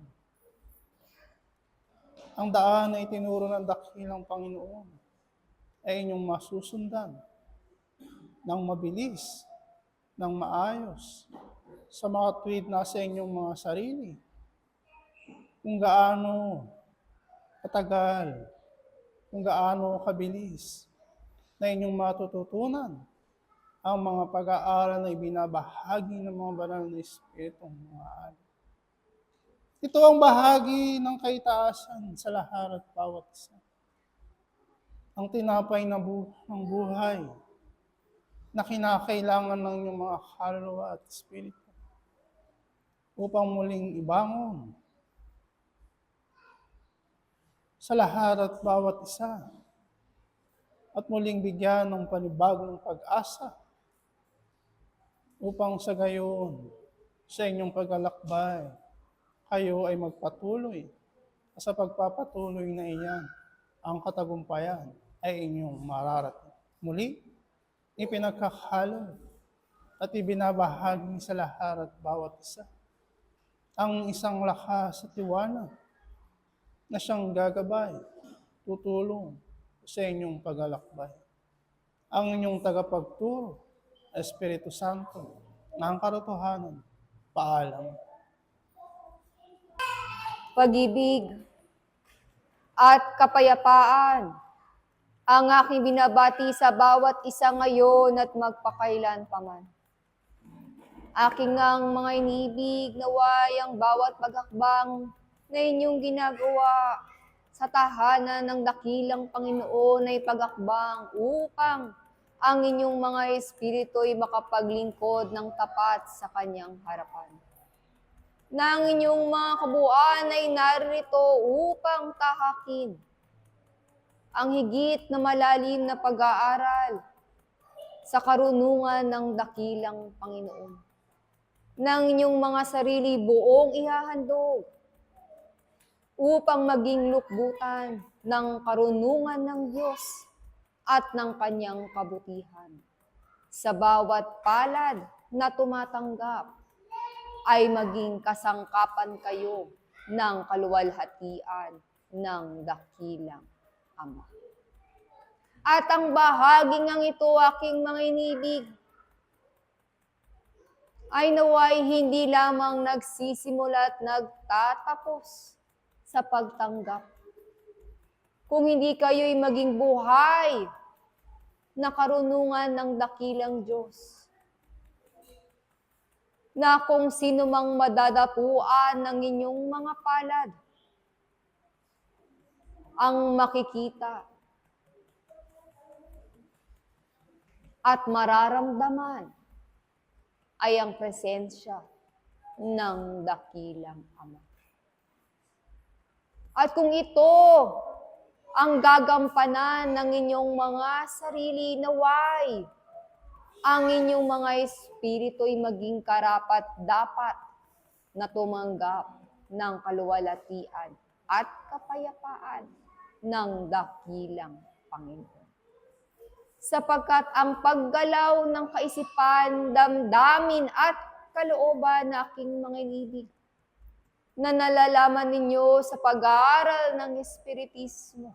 ang daan na itinuro ng dakilang Panginoon ay inyong masusundan ng mabilis, ng maayos, sa mga tuwid na sa inyong mga sarili, kung gaano katagal, kung gaano kabilis na inyong matututunan ang mga pag-aaral na ibinabahagi ng mga banal na Espiritong mga alay. Ito ang bahagi ng kaitaasan sa lahat at bawat isa. Ang tinapay na ng buhay na kinakailangan ng inyong mga kaluluwa at espiritu upang muling ibangon sa lahat at bawat isa at muling bigyan ng panibagong pag-asa upang sa gayon sa inyong paglalakbay kayo ay magpatuloy sa pagpapatuloy na iyan ang katagumpayan ay inyong mararating. Muli, ipinagkakalo at ibinabahagi sa lahat at bawat isa ang isang lakas at tiwanag na siyang gagabay, tutulong sa inyong paglalakbay. Ang inyong tagapagturo, Espiritu Santo, ng katotohanan, paalam. Pag-ibig at kapayapaan ang aking binabati sa bawat isa ngayon at magpakailan paman. Aking ngang mga inibig, naway ang bawat paghakbang na inyong ginagawa sa tahanan ng dakilang Panginoon ay paghakbang upang ang inyong mga espiritu ay makapaglingkod ng tapat sa kanyang harapan. Na ang inyong mga kabuuan ay narito upang tahakin ang higit na malalim na pag-aaral sa karunungan ng dakilang Panginoon. Ng inyong mga sarili buong ihahandog upang maging lukbutan ng karunungan ng Diyos at ng kanyang kabutihan. Sa bawat palad na tumatanggap ay maging kasangkapan kayo ng kaluwalhatian ng dakilang Ama. At ang bahaging ang ito, aking mga inibig, ay naway hindi lamang nagsisimula at nagtatapos sa pagtanggap. Kung hindi kayo'y maging buhay na karunungan ng dakilang Diyos, na kung sino mang madadapuan ng inyong mga palad, ang makikita at mararamdaman ay ang presensya ng dakilang Ama. At kung ito ang gagampanan ng inyong mga sarili, naway ang inyong mga espiritu'y maging karapat-dapat na tumanggap ng kaluwalhatian at kapayapaan ng dakilang Panginoon. Sapagkat ang paggalaw ng kaisipan, damdamin at kalooban na aking mga inibig, na nalalaman ninyo sa pag-aaral ng Espiritismo,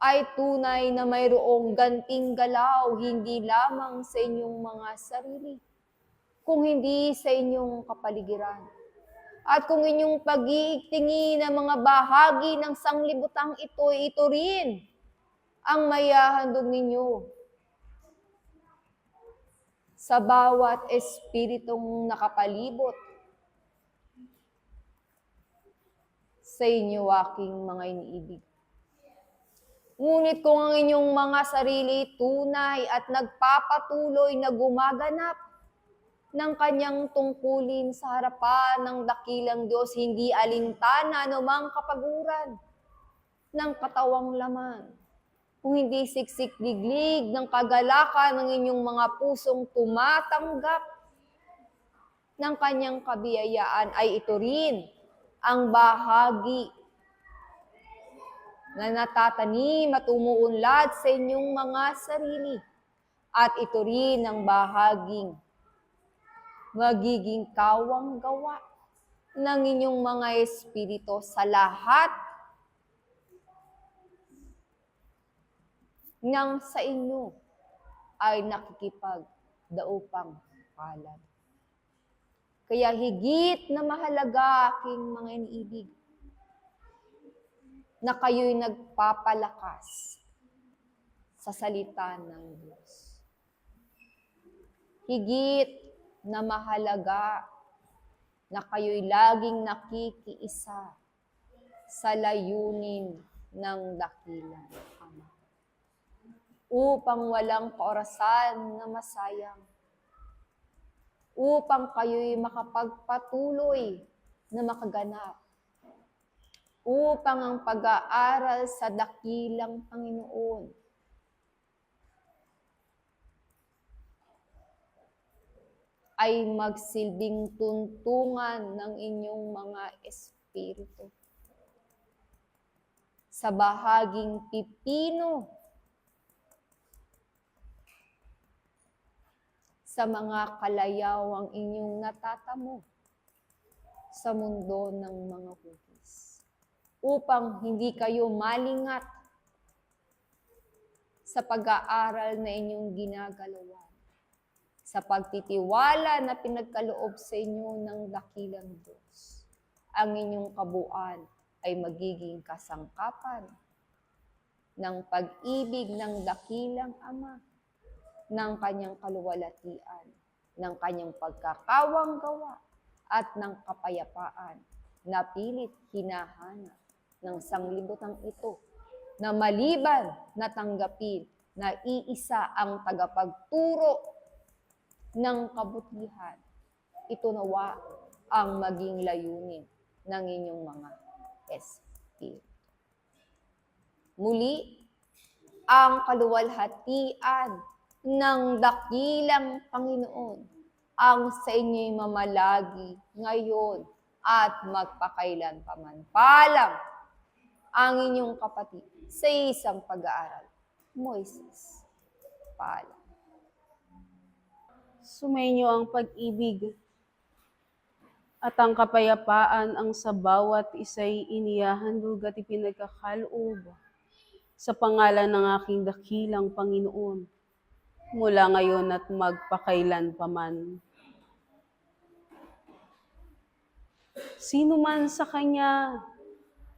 ay tunay na mayroong ganting galaw hindi lamang sa inyong mga sarili, kung hindi sa inyong kapaligiran. At kung inyong pag-iigtingin ng mga bahagi ng sanglibutang ito rin ang mayahandog ninyo sa bawat espiritong nakapalibot sa inyo, aking mga iniibig. Ngunit kung ang inyong mga sarili tunay at nagpapatuloy na gumaganap ng kanyang tungkulin sa harapan ng dakilang Diyos, hindi alintana anumang kapaguran ng katawang laman, kung hindi siksik-liglig ng kagalakan ng inyong mga pusong tumatanggap ng kanyang kabiyayaan, ay ito rin ang bahagi na natatanim at umuunlad sa inyong mga sarili. At ito rin ang bahaging magiging kawang gawa ng inyong mga espiritu sa lahat ng sa inyo ay nakikipagdaupang palad. Kaya higit na mahalaga, aking mga iniibig, na kayo'y nagpapalakas sa salita ng Diyos. Higit na mahalaga na kayo'y laging nakikiisa sa layunin ng dakilang Ama, upang walang kaorasan na masayang, upang kayo'y makapagpatuloy na makaganap, upang ang pag-aaral sa dakilang Panginoon ay magsilbing tuntungan ng inyong mga espiritu sa bahaging pipino sa mga kalayawang inyong natatamo sa mundo ng mga hugis, upang hindi kayo malingat sa pag-aaral na inyong ginagalawan, sa pagtitiwala na pinagkaloob sa inyo ng dakilang Diyos. Ang inyong kabuuan ay magiging kasangkapan ng pag-ibig ng dakilang Ama, ng kanyang kaluwalhatian ng kanyang pagkakawang gawa at ng kapayapaan na pilit hinahanap ng sanglibutang ito na maliban na tanggapin na iisa ang tagapagturo ng kabutihan. Ito nawa ang maging layunin ng inyong mga espiritu. Muli, ang kaluwalhatian ng dakilang Panginoon ang sa inyo'y mamalagi ngayon at magpakailanpaman. Paalam ang inyong kapatid sa isang pag-aaral. Moises. Paalam. Sumainyo ang pag-ibig at ang kapayapaan ang sa bawat isa'y inihahandog at ipinagkakaloob sa pangalan ng aking dakilang Panginoon mula ngayon at magpakailanpaman. Sino man sa Kanya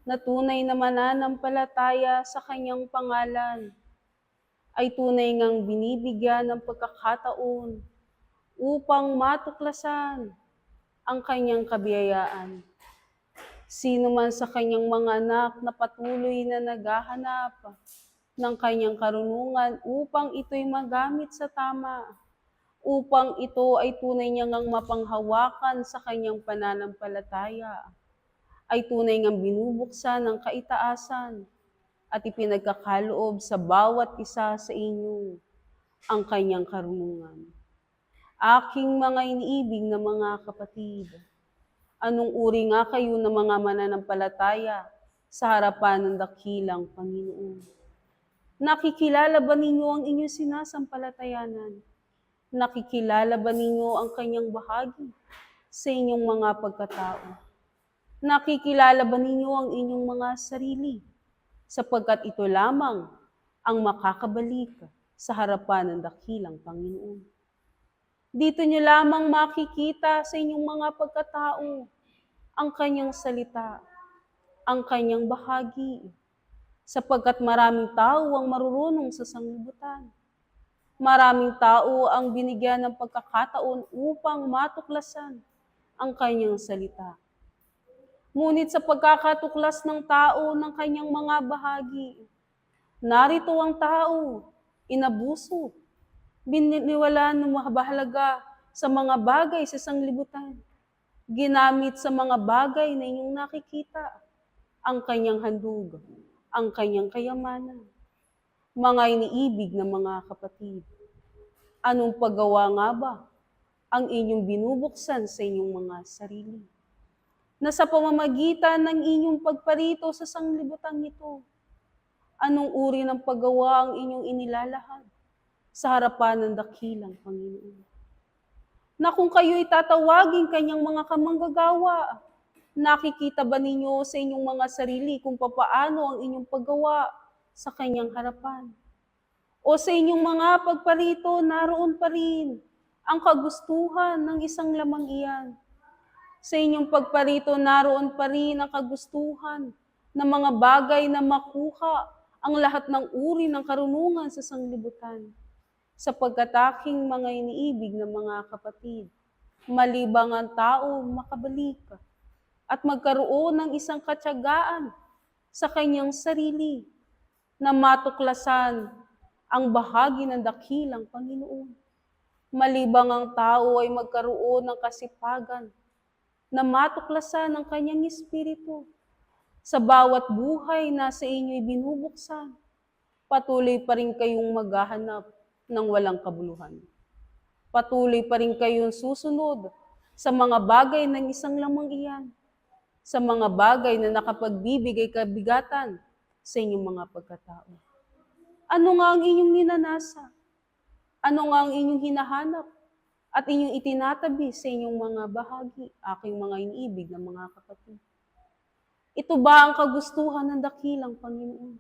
na tunay na mananampalataya sa Kanyang pangalan ay tunay ngang binibigyan ng pagkakataon upang matuklasan ang Kanyang kabiyayaan. Sino man sa Kanyang mga anak na patuloy na naghahanap ng Kanyang karunungan upang ito'y magamit sa tama, upang ito ay tunay niyang mapanghawakan sa Kanyang pananampalataya, ay tunay ngang binubuksan ng kaitaasan at ipinagkakaloob sa bawat isa sa inyo ang Kanyang karunungan. Aking mga iniibig na mga kapatid, anong uri nga kayo ng mga mananampalataya sa harapan ng dakilang Panginoon? Nakikilala ba ninyo ang inyong sinasampalatayanan? Nakikilala ba ninyo ang Kanyang bahagi sa inyong mga pagkatao? Nakikilala ba ninyo ang inyong mga sarili? Sapagkat ito lamang ang makakabalik sa harapan ng dakilang Panginoon. Dito nyo lamang makikita sa inyong mga pagkatao ang Kanyang salita, ang Kanyang bahagi, sapagkat maraming tao ang marurunong sa sanglibutan. Maraming tao ang binigyan ng pagkakataon upang matuklasan ang Kanyang salita. Ngunit sa pagkakatuklas ng tao ng kanyang mga bahagi, narito ang tao, inabuso, biniwalaan ng mahalaga sa mga bagay sa sanglibutan, ginamit sa mga bagay na inyong nakikita, ang kanyang handog, ang kanyang kayamanan. Mga iniibig na mga kapatid, anong paggawa nga ba ang inyong binubuksan sa inyong mga sarili? Na sa pamamagitan ng inyong pagparito sa sanglibutang ito, anong uri ng paggawa ang inyong inilalahad sa harapan ng dakilang Panginoon? Na kung kayo'y tatawagin Kanyang mga kamanggagawa, nakikita ba ninyo sa inyong mga sarili kung papaano ang inyong paggawa sa Kanyang harapan? O sa inyong mga pagparito, naroon pa rin ang kagustuhan ng isang lamang iyan? Sa inyong pagparito, naroon pa rin ang kagustuhan ng mga bagay na makuha ang lahat ng uri ng karunungan sa sanglibutan. Sapagkat aking mga iniibig na mga kapatid, malibang ang tao makabalik at magkaroon ng isang katyagaan sa kanyang sarili na matuklasan ang bahagi ng dakilang Panginoon. Malibang ang tao ay magkaroon ng kasipagan na matuklasan ang kanyang espiritu. Sa bawat buhay na sa inyo'y binubuksan, patuloy pa rin kayong maghahanap ng walang kabuluhan. Patuloy pa rin kayong susunod sa mga bagay ng isang lamang iyan, sa mga bagay na nakapagbibigay kabigatan sa inyong mga pagkatao. Ano nga ang inyong ninanasa? Ano nga ang inyong hinahanap? At inyong itinatabi sa inyong mga bahagi, aking mga iniibig na mga kapatid. Ito ba ang kagustuhan ng dakilang Panginoon?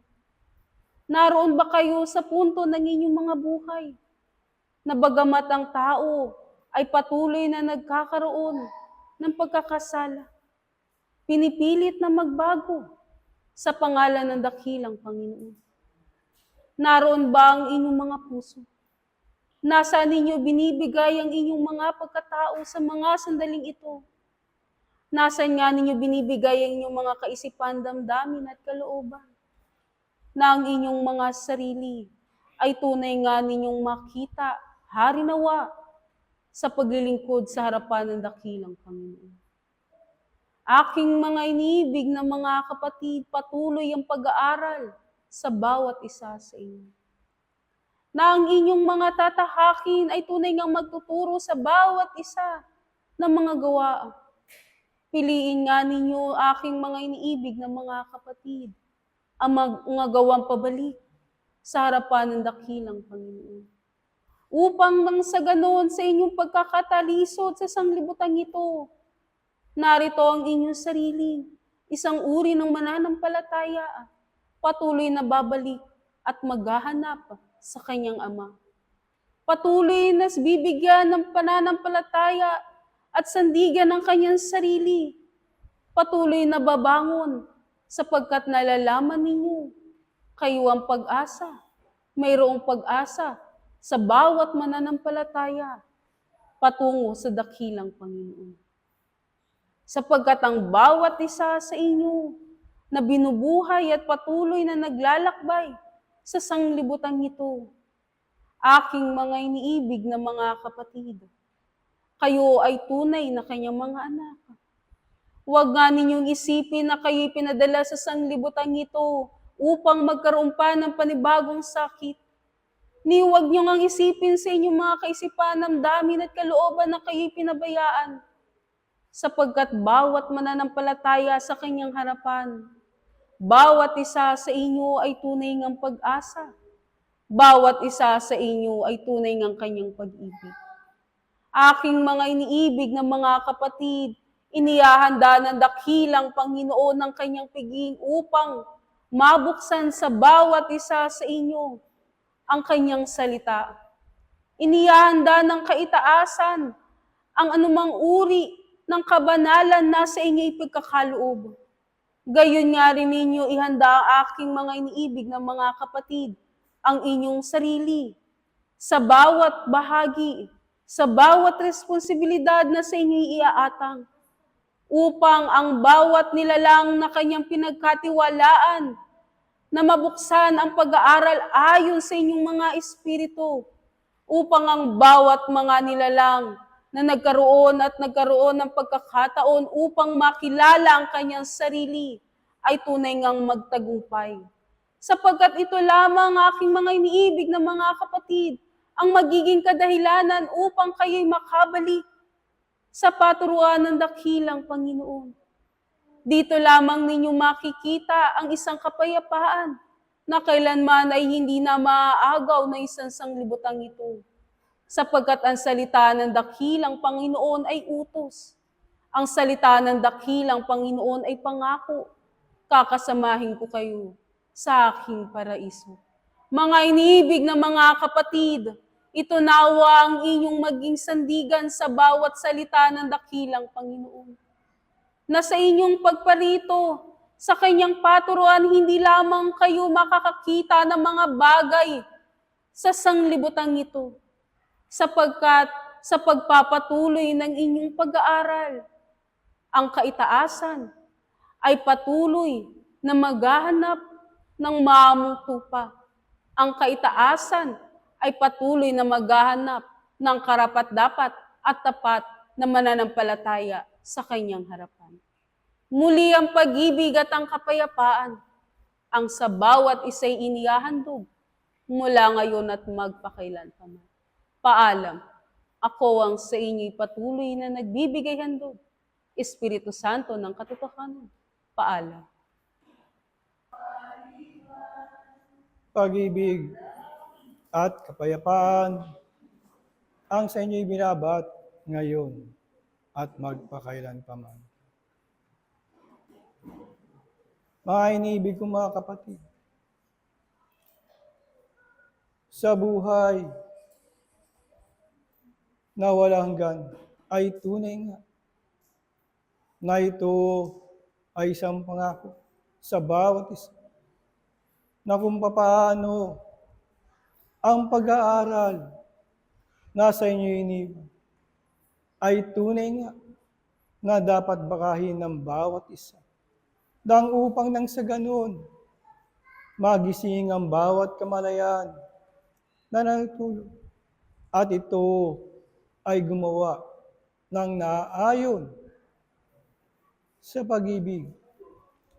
Naroon ba kayo sa punto ng inyong mga buhay na bagamat ang tao ay patuloy na nagkakaroon ng pagkakasala, pinipilit na magbago sa pangalan ng dakilang Panginoon? Naroon ba ang inyong mga puso Nasaan ninyo binibigay ang inyong mga pagkatao sa mga sandaling ito? Nasaan nga ninyo binibigay ang inyong mga kaisipan, damdamin at kalooban? Na ang inyong mga sarili ay tunay nga ninyong makita, harinawa, sa paglilingkod sa harapan ng dakilang Panginoon. Aking mga iniibig na mga kapatid, patuloy ang pag-aaral sa bawat isa sa inyo. Na ang inyong mga tatahakin ay tunay ngang magtuturo sa bawat isa ng mga gawa. Piliin nga ninyo, aking mga iniibig na mga kapatid, ang mga gawang pabalik sa harapan ng dakilang Panginoon. Upang nang sa ganon sa inyong pagkakatalisod sa sanglibutang ito, narito ang inyong sarili, isang uri ng mananampalataya, patuloy na babalik at maghahanap sa kanyang Ama. Patuloy na bibigyan ng pananampalataya at sandigan ng kanyang sarili. Patuloy na babangon sapagkat nalalaman ninyo, kayo ang pag-asa. Mayroong pag-asa sa bawat mananampalataya patungo sa dakilang Panginoon. Sapagkat ang bawat isa sa inyo na binubuhay at patuloy na naglalakbay sa sanglibutang ito, aking mga iniibig na mga kapatid, kayo ay tunay na kanyang mga anak. Huwag nga ninyong isipin na kayo'y pinadala sa sanglibutang ito upang magkaroon pa ng panibagong sakit. Ni huwag niyo ngang isipin sa inyong mga kaisipan, damdamin at kalooban na kayo'y pinabayaan. Sapagkat bawat mananampalataya sa kanyang harapan, bawat isa sa inyo ay tunay ngang pag-asa. Bawat isa sa inyo ay tunay ngang kanyang pag-ibig. Aking mga iniibig na mga kapatid, inihahanda ng dakilang Panginoon ng kanyang piging upang mabuksan sa bawat isa sa inyo ang kanyang salita. Inihahanda ng kaitaasan ang anumang uri ng kabanalan na sa inyo'y pagkakaloob. Gayon nga rin ninyo ihanda ang aking mga iniibig na mga kapatid, ang inyong sarili, sa bawat bahagi, sa bawat responsibilidad na sa inyo'y iaatang, upang ang bawat nilalang na kanyang pinagkatiwalaan, na mabuksan ang pag-aaral ayon sa inyong mga espiritu, upang ang bawat mga nilalang na nagkaroon ng pagkakataon upang makilala ang kanyang sarili ay tunay ngang magtagumpay. Sapagkat ito lamang aking mga iniibig na mga kapatid, ang magiging kadahilanan upang kayo'y makabalik sa paturuan ng dakilang Panginoon. Dito lamang ninyo makikita ang isang kapayapaan na kailanman ay hindi na maaagaw na isang sanglibutang ito. Sapagkat ang salita ng dakilang Panginoon ay utos. Ang salita ng dakilang Panginoon ay pangako. Kakasamahin ko kayo sa aking paraiso. Mga iniibig na mga kapatid, ito nawa ang inyong maging sandigan sa bawat salita ng dakilang Panginoon. Na sa inyong pagparito, sa kanyang paturuan, hindi lamang kayo makakakita ng mga bagay sa sanglibutang ito, sapagkat sa pagpapatuloy ng inyong pag-aaral, ang kaitaasan ay patuloy na maghahanap ng mamutupa. Ang kaitaasan ay patuloy na maghahanap ng karapat-dapat at tapat na mananampalataya sa kanyang harapan. Muli ang pag-ibig at ang kapayapaan, ang sa bawat isa'y inihahandog mula ngayon at magpakailanpaman. Paalam, ako ang sa inyo'y patuloy na nagbibigay handog. Espiritu Santo ng katotohanan. Paalam. Pag-ibig at kapayapaan ang sa inyo'y binabat ngayon at magpakailanpaman. Mga iniibig kong mga kapatid, sa buhay na walang hanggan ay tunay nga na ito ay isang pangako sa bawat isa na kung paano ang pag-aaral nasa inyo iniwan ay tunay nga na dapat bakahin ng bawat isa. Dang upang nang sa ganon, magising ang bawat kamalayan na natutulog. At ito ay gumawa ng naaayon sa pag-ibig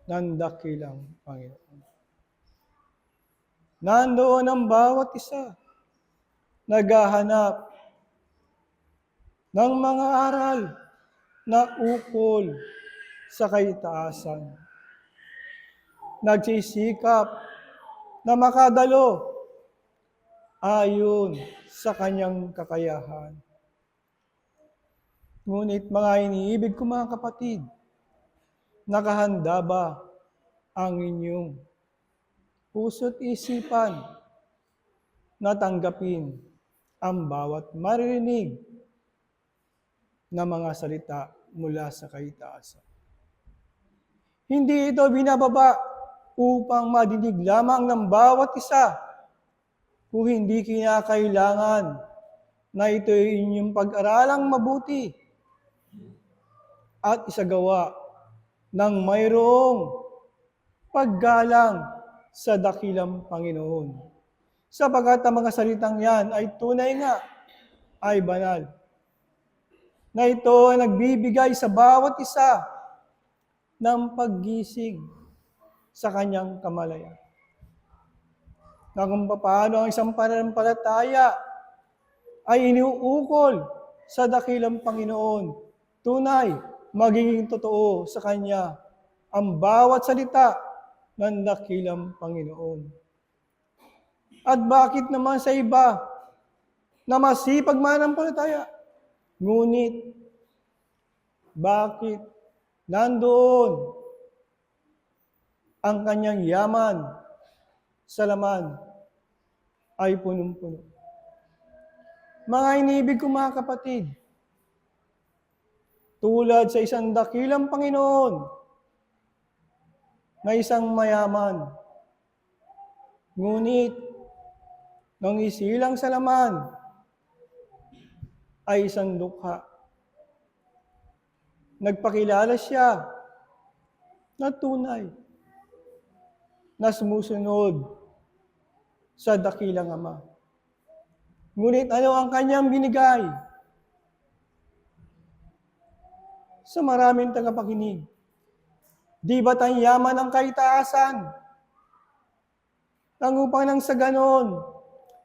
ng dakilang Panginoon. Nandoon ang bawat isa, naghahanap ng mga aral na ukol sa kaitaasan. Nagsisikap na makadalo ayon sa kanyang kakayahan. Ngunit mga iniibig ko mga kapatid, nakahanda ba ang inyong puso't isipan na tanggapin ang bawat maririnig na mga salita mula sa kaitaasan? Hindi ito binababa upang madinig lamang ng bawat isa, kung hindi kinakailangan na ito ay inyong pag-aralang mabuti at isagawa ng mayroong paggalang sa dakilang Panginoon. Sapagkat ang mga salitang yan ay tunay nga, ay banal. Na ito ay nagbibigay sa bawat isa ng paggising sa kanyang kamalayan. Na kung paano ang isang pananampalataya ay iniuukol sa dakilang Panginoon, tunay, magiging totoo sa Kanya ang bawat salita ng dakilang Panginoon. At bakit naman sa iba na masipag mananampalataya, ngunit bakit nandoon ang kanyang yaman sa laman ay punong-puno? Mga inibig ko mga kapatid, tulad sa isang dakilang Panginoon na isang mayaman, ngunit nang isilang sa laman ay isang dukha. Nagpakilala siya na tunay na sumusunod sa dakilang Ama. Ngunit ano ang kanyang binigay sa maraming tagapakinig? Di ba't ang yaman ng kaitaasan? Nang upang nang sa ganon,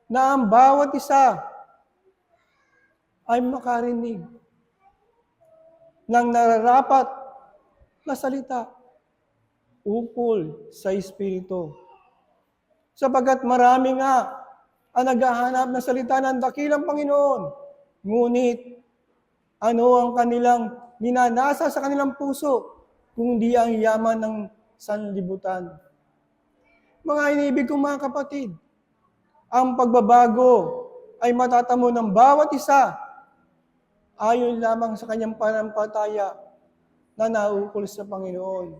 na ang bawat isa ay makarinig ng nararapat na salita ukol sa Espiritu. Sapagat marami nga ang naghahanap ng salita ng dakilang Panginoon, ngunit ano ang kanilang ninanasa sa kanilang puso, kundi ang yaman ng sanlibutan. Mga inibig kong mga kapatid, ang pagbabago ay matatamo ng bawat isa ayon lamang sa kanyang pananampalataya na naukol sa Panginoon.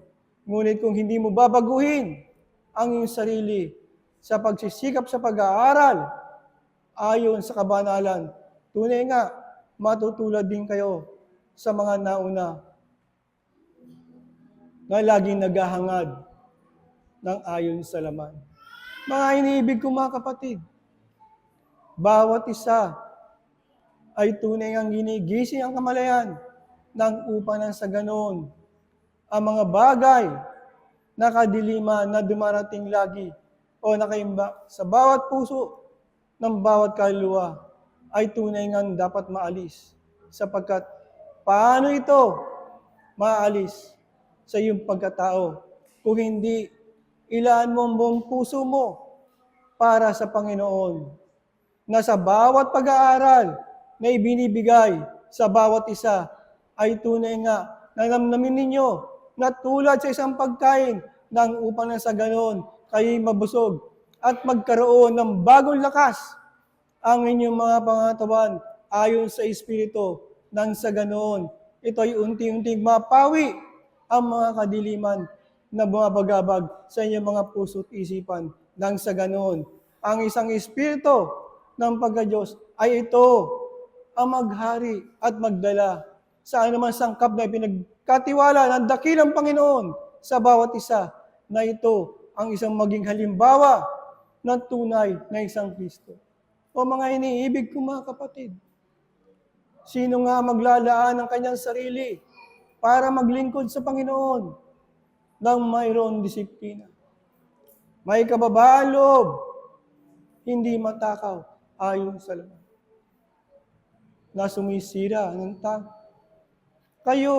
Ngunit kung hindi mo babaguhin ang iyong sarili sa pagsisikap sa pag-aaral ayon sa kabanalan, tunay nga, matutulad din kayo sa mga nauna na laging naghahangad ng ayon sa laman. Mga iniibig ko mga kapatid, bawat isa ay tunay ang ginigising ang kamalayan ng upang nang sa ganon, ang mga bagay na kadiliman na dumarating lagi o nakaimba sa bawat puso ng bawat kaluluwa ay tunay nga dapat maalis. Sapagkat paano ito maalis sa iyong pagkatao kung hindi ilaan mo ang buong puso mo para sa Panginoon, na sa bawat pag-aaral na ibinibigay sa bawat isa ay tunay nga na namnamin ninyo na tulad sa isang pagkain nang upang na sa ganon kayo'y mabusog at magkaroon ng bagong lakas ang inyong mga pangatawan ayon sa Espiritu. Nang sa ganon, ito ay unti-unting mapawi ang mga kadiliman na bumabagabag sa inyong mga puso't isipan. Nang sa ganon, ang isang Espiritu ng pagka-Diyos ay ito ang maghari at magdala sa anumang sangkap na pinagkatiwala ng dakilang Panginoon sa bawat isa na ito ang isang maging halimbawa ng tunay na isang Kristo. O mga iniibig kong mga kapatid, sino nga maglalaan ng kanyang sarili para maglingkod sa Panginoon ng mayroong disiplina? May kababaan loob, hindi matakaw ayon sa laman, na sumisira ng tao. Kayo,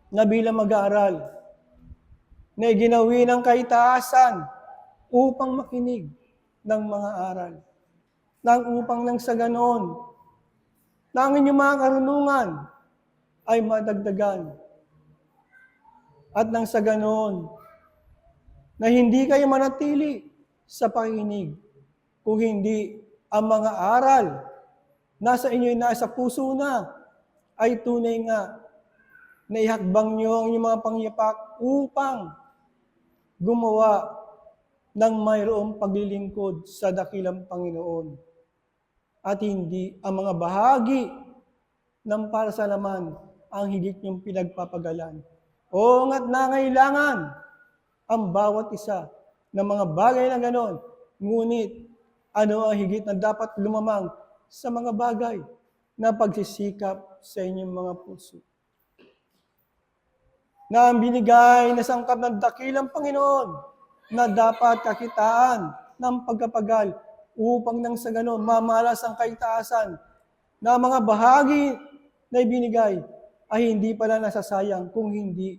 na bilang mag-aaral, na ginawi ng kaitaasan upang makinig ng mga aral, nang upang nang sa ganon, na ang inyong mga karunungan ay madagdagan. At nang sa ganon, na hindi kayo manatili sa pakikinig, kung hindi ang mga aral nasa inyo, nasa puso na, ay tunay nga na ihakbang nyo ang inyong mga pangyapak upang gumawa ng mayroong paglilingkod sa dakilang Panginoon. At hindi ang mga bahagi ng parasalaman ang higit niyong pinagpapagalan. Oo nga't nangailangan ang bawat isa ng mga bagay na ganon. Ngunit, ano ang higit na dapat lumamang sa mga bagay na pagsisikap sa inyong mga puso? Na ang binigay na sangkap ng dakilang Panginoon na dapat kakitaan ng pagkapagal upang nang sa ganon mamalas ang kaitaasan na mga bahagi na ibinigay ay hindi pala nasasayang kung hindi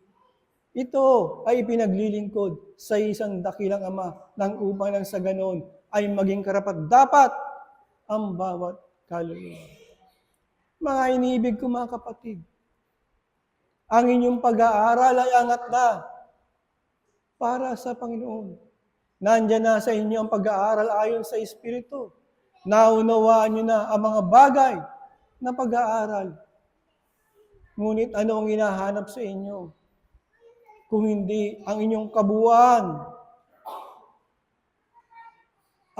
ito ay ipinaglilingkod sa isang dakilang Ama nang upang nang sa ganon ay maging karapat-dapat ang bawat kaluluwa. Mga iniibig ko mga kapatid, ang inyong pag-aaral ay angat na para sa Panginoon. Nandiyan na sa inyo ang pag-aaral ayon sa Espiritu. Naunawaan nyo na ang mga bagay na pag-aaral. Ngunit ano ang hinahanap sa inyo? Kung hindi ang inyong kabuuan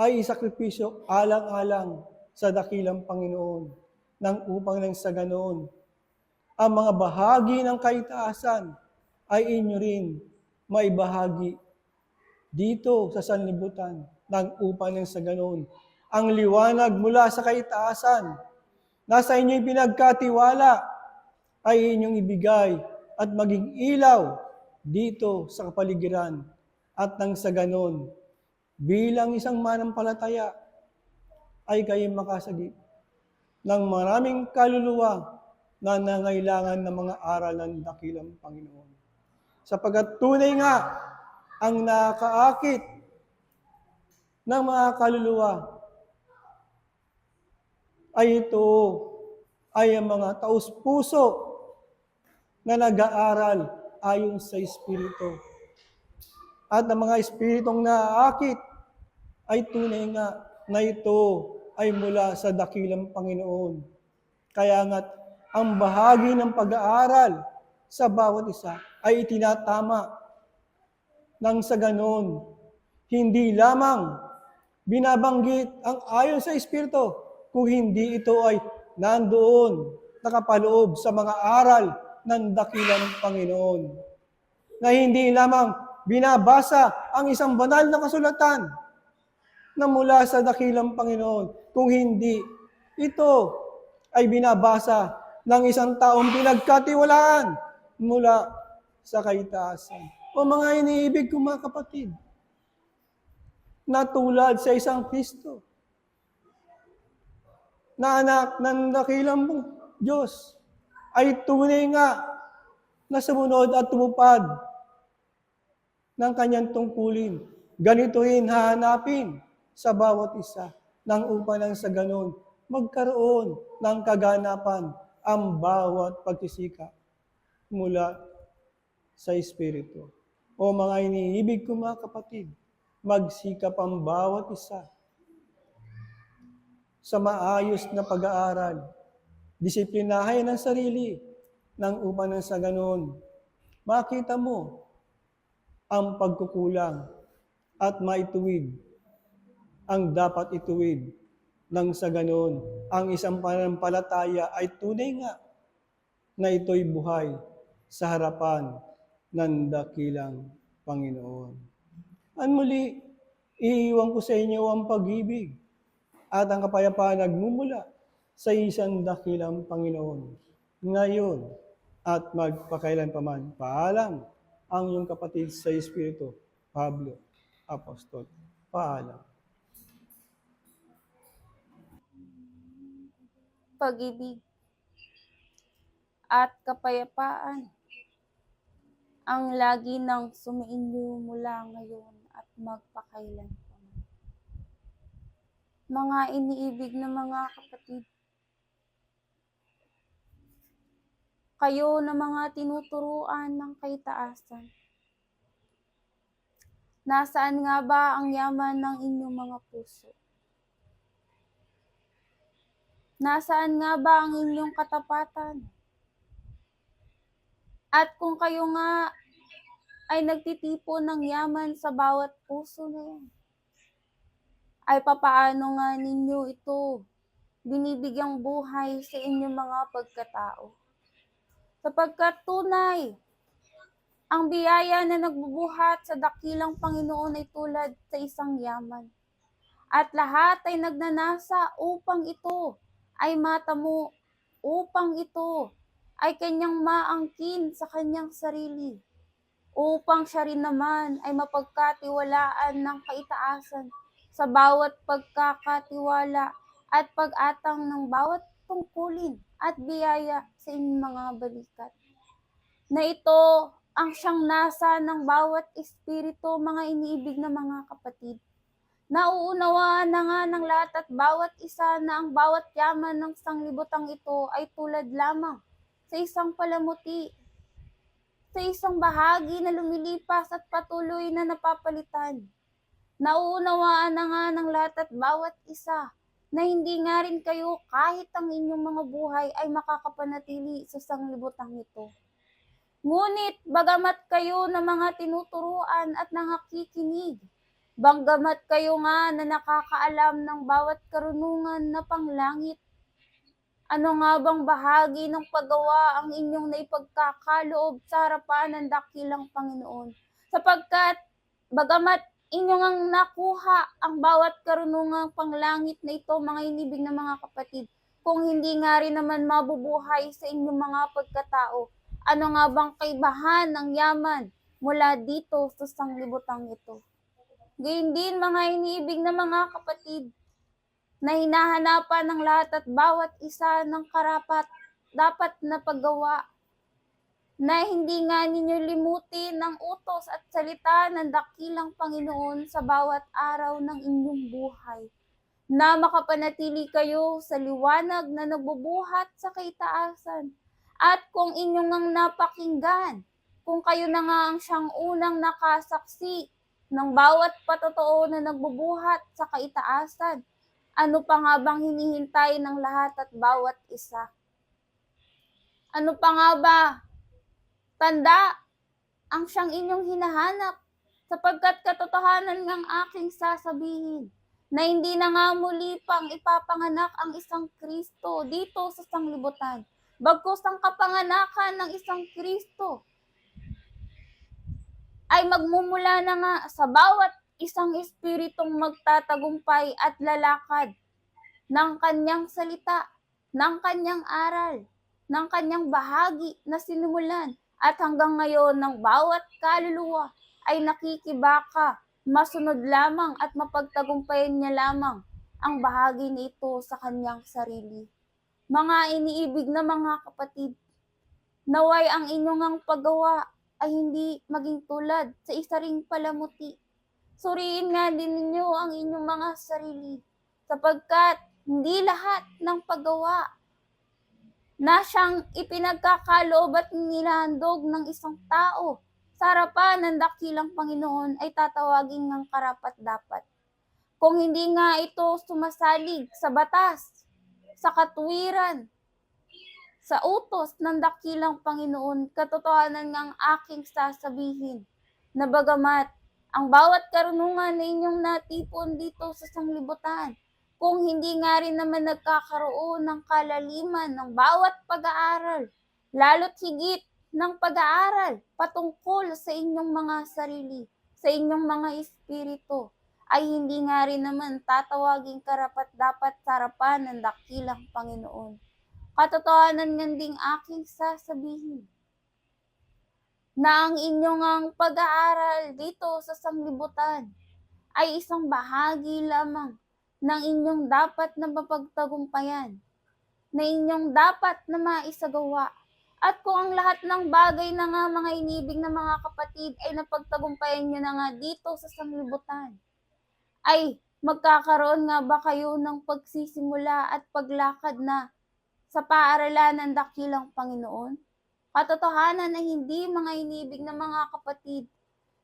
ay isakripisyo alang-alang sa dakilang Panginoon nang upang nang sa ganoon ang mga bahagi ng kaitaasan ay inyo rin maibahagi dito sa sanlibutan nang upang nang sa ganoon ang liwanag mula sa kaitaasan na sa inyo'y pinagkatiwala ay inyong ibigay at maging ilaw dito sa kapaligiran. At nang sa ganon, bilang isang manampalataya, ay kayo makasagip ng maraming kaluluwa na nangailangan ng mga aral ng dakilang Panginoon. Sapagkat tunay nga ang nakaakit ng mga kaluluwa ay ito ay ang mga taus-puso na nag-aaral ayon sa Espiritu. At ang mga Espiritong naaakit ay tunay nga na ito ay mula sa dakilang Panginoon. Kaya nga't ang bahagi ng pag-aaral sa bawat isa ay itinatama nang sa ganon, hindi lamang binabanggit ang ayon sa Espiritu, kung hindi ito ay nandoon, nakapaloob sa mga aral ng dakilang Panginoon. Na hindi lamang binabasa ang isang banal na kasulatan na mula sa dakilang Panginoon, kung hindi ito ay binabasa ng isang taong pinagkatiwalaan mula sa kaitaasan. O mga iniibig kong mga kapatid, na tulad sa isang Kristo, na anak ng dakilang Diyos, ay tunay nga na sumunod at tumupad ng kanyang tungkulin. Ganituhin hahanapin sa bawat isa nang upang nang sa ganon magkaroon ng kaganapan ang bawat pagsisikap mula sa Espiritu. O mga iniibig ko mga kapatid, magsikap ang bawat isa sa maayos na pag-aaral. Disiplinahin ang sarili nang upang nang sa ganon makita mo ang pagkukulang at maituwid ang dapat ituwid Nang sa ganon, ang isang pananampalataya ay tunay nga na ito'y buhay sa harapan ng dakilang Panginoon. At muli, iiwan ko sa inyo ang pag-ibig at ang kapayapaan nagmumula sa isang dakilang Panginoon. Ngayon at magpakailanpaman. Paalam ang iyong kapatid sa Espiritu, Pablo, Apostol. Paalam. Pag-ibig at kapayapaan ang lagi nang sumainyo mula ngayon at magpakailanpaman. Mga iniibig na mga kapatid, kayo na mga tinuturuan ng kaitaasan, nasaan nga ba ang yaman ng inyong mga puso? Nasaan nga ba ang inyong katapatan? At kung kayo nga ay nagtitipon ng yaman sa bawat puso na yan, ay papaano nga ninyo ito binibigyang buhay sa inyong mga pagkatao? Sapagkat tunay, ang biyaya na nagbubuhat sa dakilang Panginoon ay tulad sa isang yaman. At lahat ay nagnanasa upang ito ay matamo, upang ito ay kanyang maangkin sa kanyang sarili, upang siya rin naman ay mapagkatiwalaan ng kaitaasan sa bawat pagkakatiwala at pag-atang ng bawat tungkulin at biyaya sa inyong mga balikat. Na ito ang siyang nasa ng bawat espiritu, mga iniibig na mga kapatid. Nauunawaan na nga ng lahat at bawat isa na ang bawat yaman ng sanglibutang ito ay tulad lamang sa isang palamuti, sa isang bahagi na lumilipas at patuloy na napapalitan. Nauunawaan na nga ng lahat at bawat isa na hindi nga rin kayo kahit ang inyong mga buhay ay makakapanatili sa sanglibutang ito. Ngunit bagamat kayo na mga tinuturuan at nangakikinig, bagamat kayo nga na nakakaalam ng bawat karunungan na panglangit, ano nga bang bahagi ng paggawa ang inyong naipagkakaloob sa harapan ng dakilang Panginoon? Sapagkat bagamat inyong ang nakuha ang bawat karunungang panglangit na ito, mga inibig na mga kapatid, kung hindi nga rin naman mabubuhay sa inyong mga pagkatao, ano nga bang kaibahan ng yaman mula dito sa sanglibutang ito? Gayun din mga iniibig na mga kapatid, na hinahanapan ng lahat at bawat isa ng karapat dapat na paggawa, na hindi nga ninyo limutin ang utos at salita ng dakilang Panginoon sa bawat araw ng inyong buhay, na makapanatili kayo sa liwanag na nagbubuhat sa kaitaasan. At kung inyong ang napakinggan, kung kayo na nga ang siyang unang nakasaksi ng bawat patotoo na nagbubuhat sa kaitaasan, ano pa nga bang hinihintay ng lahat at bawat isa? Ano pa nga ba? Tanda ang siyang inyong hinahanap, sapagkat katotohanan ngang aking sasabihin, na hindi na nga muli pang ipapanganak ang isang Kristo dito sa sanglibutan, bagkus ang kapanganakan ng isang Kristo ay magmumula na nga sa bawat isang espiritong magtatagumpay at lalakad ng kanyang salita, ng kanyang aral, ng kanyang bahagi na sinimulan, at hanggang ngayon ng bawat kaluluwa ay nakikibaka, masunod lamang at mapagtagumpayan niya lamang ang bahagi nito sa kanyang sarili. Mga iniibig na mga kapatid, naway ang inyong ang paggawa ay hindi maging tulad sa isa ring palamuti. Suriin nga din ninyo ang inyong mga sarili, sapagkat hindi lahat ng paggawa na siyang ipinagkakaloob at nilahandog ng isang tao sa harapan ng dakilang Panginoon ay tatawagin ng karapat-dapat. Kung hindi nga ito sumasalig sa batas, sa katuwiran, sa utos ng dakilang Panginoon, katotohanan ng aking sasabihin, na bagamat ang bawat karunungan na inyong natipon dito sa sanglibutan kung hindi nga rin naman nagkakaroon ng kalaliman ng bawat pag-aaral, lalo't higit ng pag-aaral patungkol sa inyong mga sarili, sa inyong mga espiritu, ay hindi nga rin naman tatawaging karapat-dapat sa harapan ng dakilang Panginoon. Katotohanan nga ding aking sasabihin, na ang inyong ang pag-aaral dito sa sanglibutan ay isang bahagi lamang ng inyong dapat na mapagtagumpayan, na inyong dapat na maisagawa. At kung ang lahat ng bagay na nga mga inibig na mga kapatid ay napagtagumpayan nyo na nga dito sa sanglibutan, ay magkakaroon nga ba kayo ng pagsisimula at paglakad na sa paaralan ng dakilang Panginoon? Katotohanan na hindi mga inibig na mga kapatid,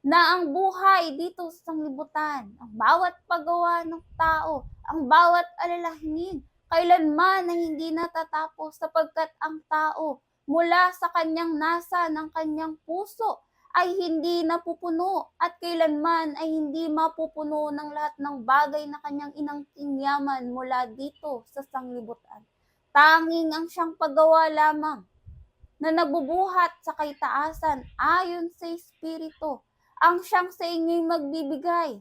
na ang buhay dito sa sanglibutan, ang bawat paggawa ng tao, ang bawat alalahanin, kailanman na hindi natatapos sapagkat ang tao mula sa kanyang nasa ng kanyang puso ay hindi napupuno at kailanman ay hindi mapupuno ng lahat ng bagay na kanyang inangkinyaman mula dito sa sanglibutan. Tanging ang siyang paggawa lamang na nabubuhat sa kaitaasan ayon sa Espiritu, ang siyang sa inyo'y magbibigay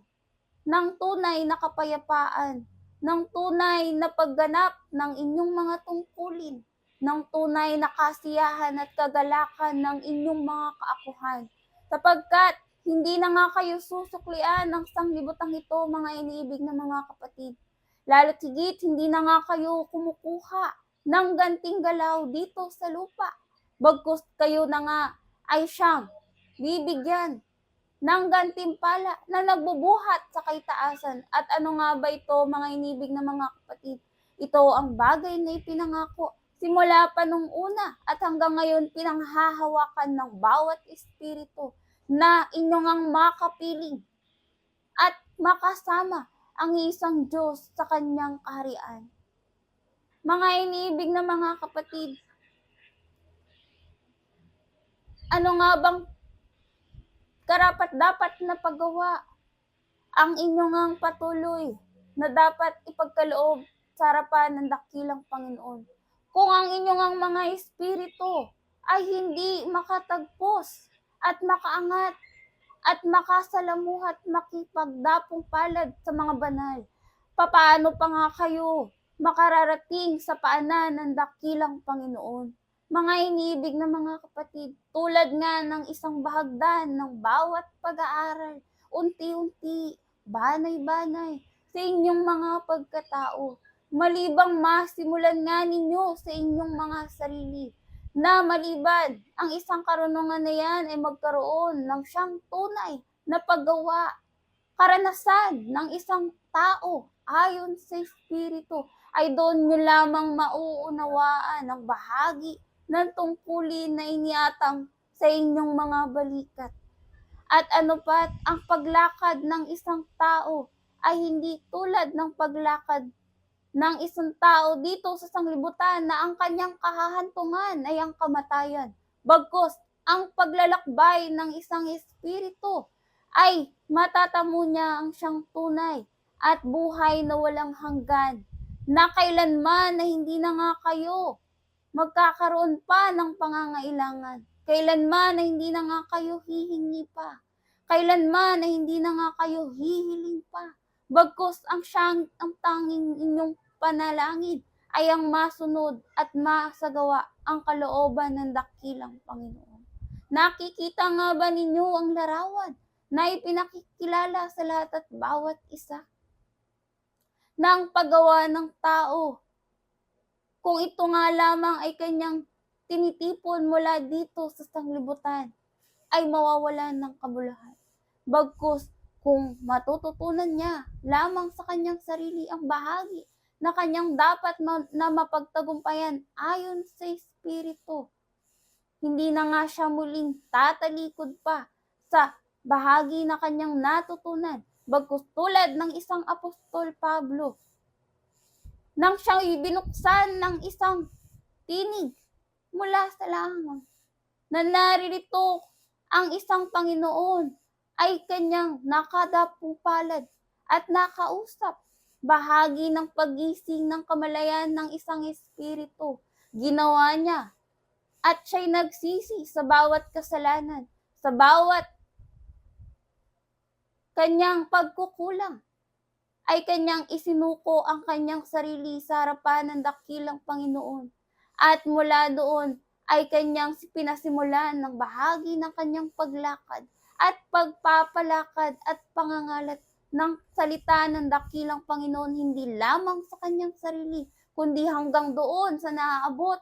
ng tunay na kapayapaan, ng tunay na pagganap ng inyong mga tungkulin, ng tunay na kasiyahan at kagalakan ng inyong mga kaakuhan. Sapagkat hindi na nga kayo susuklian ng sanglibutang ito, mga iniibig na mga kapatid. Lalo't higit, hindi na nga kayo kumukuha ng ganting galaw dito sa lupa. Bagkus kayo na nga ay siyang bibigyan ng gantimpala na nagbubuhat sa kaitaasan. At ano nga ba ito, mga inibig na mga kapatid? Ito ang bagay na ipinangako simula pa nung una at hanggang ngayon pinanghahawakan ng bawat espiritu na inyong ang makapiling at makasama ang isang Diyos sa kanyang kaharian. Mga iniibig na mga kapatid, ano nga bang karapat-dapat na paggawa ang inyong ang patuloy na dapat ipagkaloob sa harapan ng dakilang Panginoon? Kung ang inyong ang mga espiritu ay hindi makatagpos at makaangat at makasalamuhat makipagdapong palad sa mga banal, papaano pa nga kayo makararating sa paanan ng dakilang Panginoon? Mga iniibig na mga kapatid, tulad nga ng isang bahagdan ng bawat pag-aaral, unti-unti, banay-banay, sa inyong mga pagkatao, malibang masimulan nga ninyo sa inyong mga sarili, na maliban ang isang karunungan na yan ay magkaroon ng siyang tunay na paggawa, karanasan ng isang tao ayon sa Espiritu, ay doon nyo lamang mauunawaan ang bahagi ng tungkulin na iniatang sa inyong mga balikat. At ano pat, ang paglakad ng isang tao ay hindi tulad ng paglakad ng isang tao dito sa sanglibutan na ang kanyang kahahantungan ay ang kamatayan. Bagkus, ang paglalakbay ng isang espiritu ay matatamo niya ang siyang tunay at buhay na walang hanggan, na kailanman na hindi na nga kayo magkakaroon pa ng pangangailangan. Kailanman na hindi na nga kayo hihingi pa. Kailanman na hindi na nga kayo hihiling pa. Bagkus ang tanging inyong panalangin ay ang masunod at masagawa ang kalooban ng dakilang Panginoon. Nakikita nga ba ninyo ang larawan na ipinakikilala sa lahat at bawat isa ng paggawa ng tao? Kung ito nga lamang ay kanyang tinitipon mula dito sa sanglibutan, ay mawawalan ng kabuluhan. Bagkus, kung matututunan niya lamang sa kanyang sarili ang bahagi na kanyang dapat na mapagtagumpayan ayon sa Espiritu, hindi na nga siya muling tatalikod pa sa bahagi na kanyang natutunan. Bagkus tulad ng isang Apostol Pablo, nang siyang ibinuksan ng isang tinig mula sa langit, na naririto ang isang Panginoon ay kanyang nakadapong palad at nakausap bahagi ng paggising ng kamalayan ng isang espiritu. Ginawa niya at siya'y nagsisi sa bawat kasalanan, sa bawat kanyang pagkukulang, ay kanyang isinuko ang kanyang sarili sa harapan ng dakilang Panginoon. At mula doon ay kanyang pinasimulan ng bahagi ng kanyang paglakad at pagpapalakad at pangangalat ng salita ng dakilang Panginoon, hindi lamang sa kanyang sarili, kundi hanggang doon sa naaabot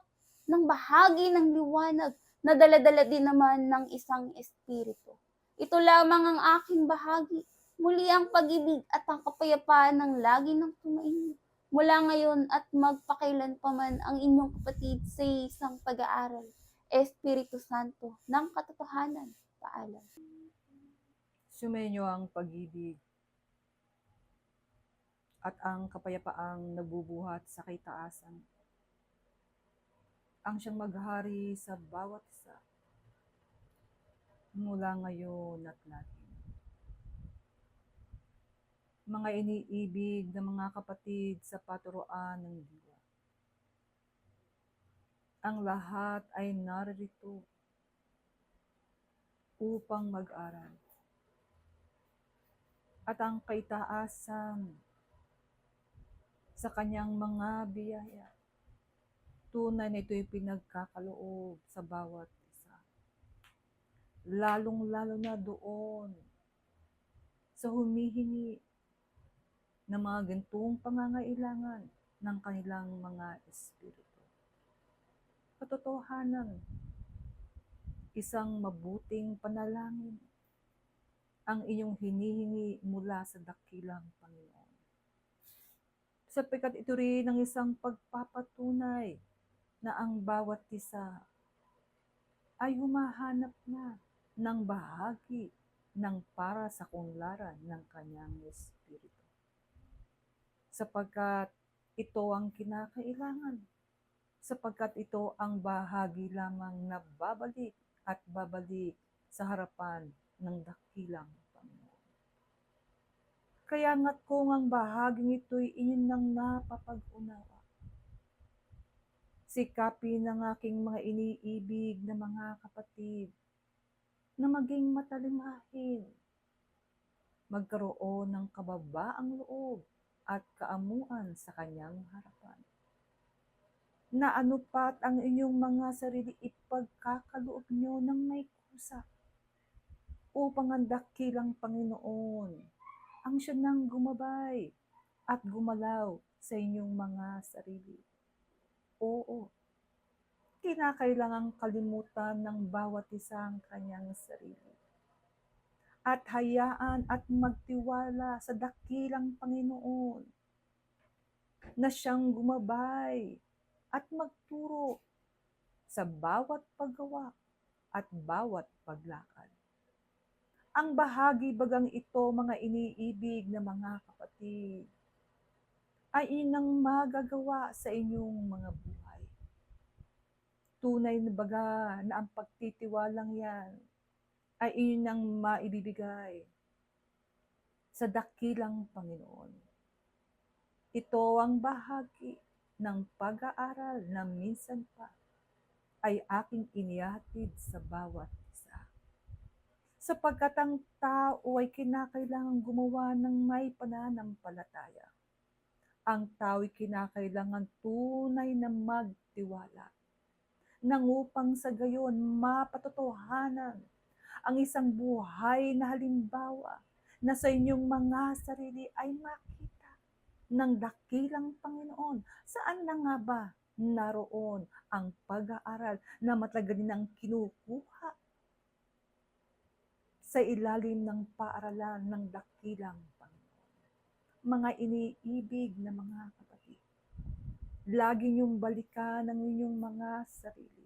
ng bahagi ng liwanag na daladala din naman ng isang espiritu. Ito lamang ang aking bahagi. Muli ang pag-ibig at ang kapayapaan ng lagi ng tumainyo. Mula ngayon at magpakailan pa man ang inyong kapatid sa isang pag-aaral. Espiritu Santo ng katotohanan. Paalam. Sumainyo ang pag-ibig at ang kapayapaang nabubuhat sa kaitaasan. Ang siyang maghari sa bawat isa mula ngayon at lagi. Mga iniibig na mga kapatid sa paturuan ng diwa. Ang lahat ay naririto upang mag-aral. At ang kaitaasan sa kanyang mga biyaya, tunay na ito'y pinagkakaloob sa bawat isa. Lalong-lalo na doon sa humihingi ng mga gintong pangangailangan ng kanilang mga espiritu. Katotohanan, isang mabuting panalangin ang inyong hinihingi mula sa dakilang Panginoon. Sapagkat ito rin ang isang pagpapatunay na ang bawat isa ay humahanap na ng bahagi ng para sa kunlaran ng kanyang espiritu. Sapagkat ito ang kinakailangan, sapagkat ito ang bahagi lamang na babalik at babalik sa harapan ng dakilang Panginoon. Kaya nga't kung ang bahaging ito'y inyong nang napapag-unawa, sikapin ng aking mga iniibig na mga kapatid na maging matalimahin, magkaroon ng kababaang loob at kaamuan sa kanyang harapan. Na anupat ang inyong mga sarili ipagkakaloob nyo ng may kusa upang ang dakilang Panginoon ang siya nang gumabay at gumalaw sa inyong mga sarili. Oo, kinakailangang kalimutan ng bawat isang kanyang sarili. At hayaan at magtiwala sa dakilang Panginoon na siyang gumabay at magturo sa bawat paggawa at bawat paglakad. Ang bahagi bagang ito, mga iniibig na mga kapatid, ay inang magagawa sa inyong mga buhay. Tunay na baga na ang pagtitiwalang yan ay inang maibibigay sa dakilang Panginoon. Ito ang bahagi ng pag-aaral na minsan pa ay aking inihatid sa bawat isa. Sapagkat ang tao ay kinakailangang gumawa ng may pananampalataya. Ang tao ay kinakailangan tunay na magtiwala nang upang sa gayon mapatotohanan ang isang buhay na halimbawa na sa inyong mga sarili ay makita ng dakilang Panginoon. Saan na nga ba naroon ang pag-aaral na matagal nang kinukuha sa ilalim ng paaralan ng dakilang Panginoon? Mga iniibig na mga kapatid, lagi niyong balikan ang inyong mga sarili.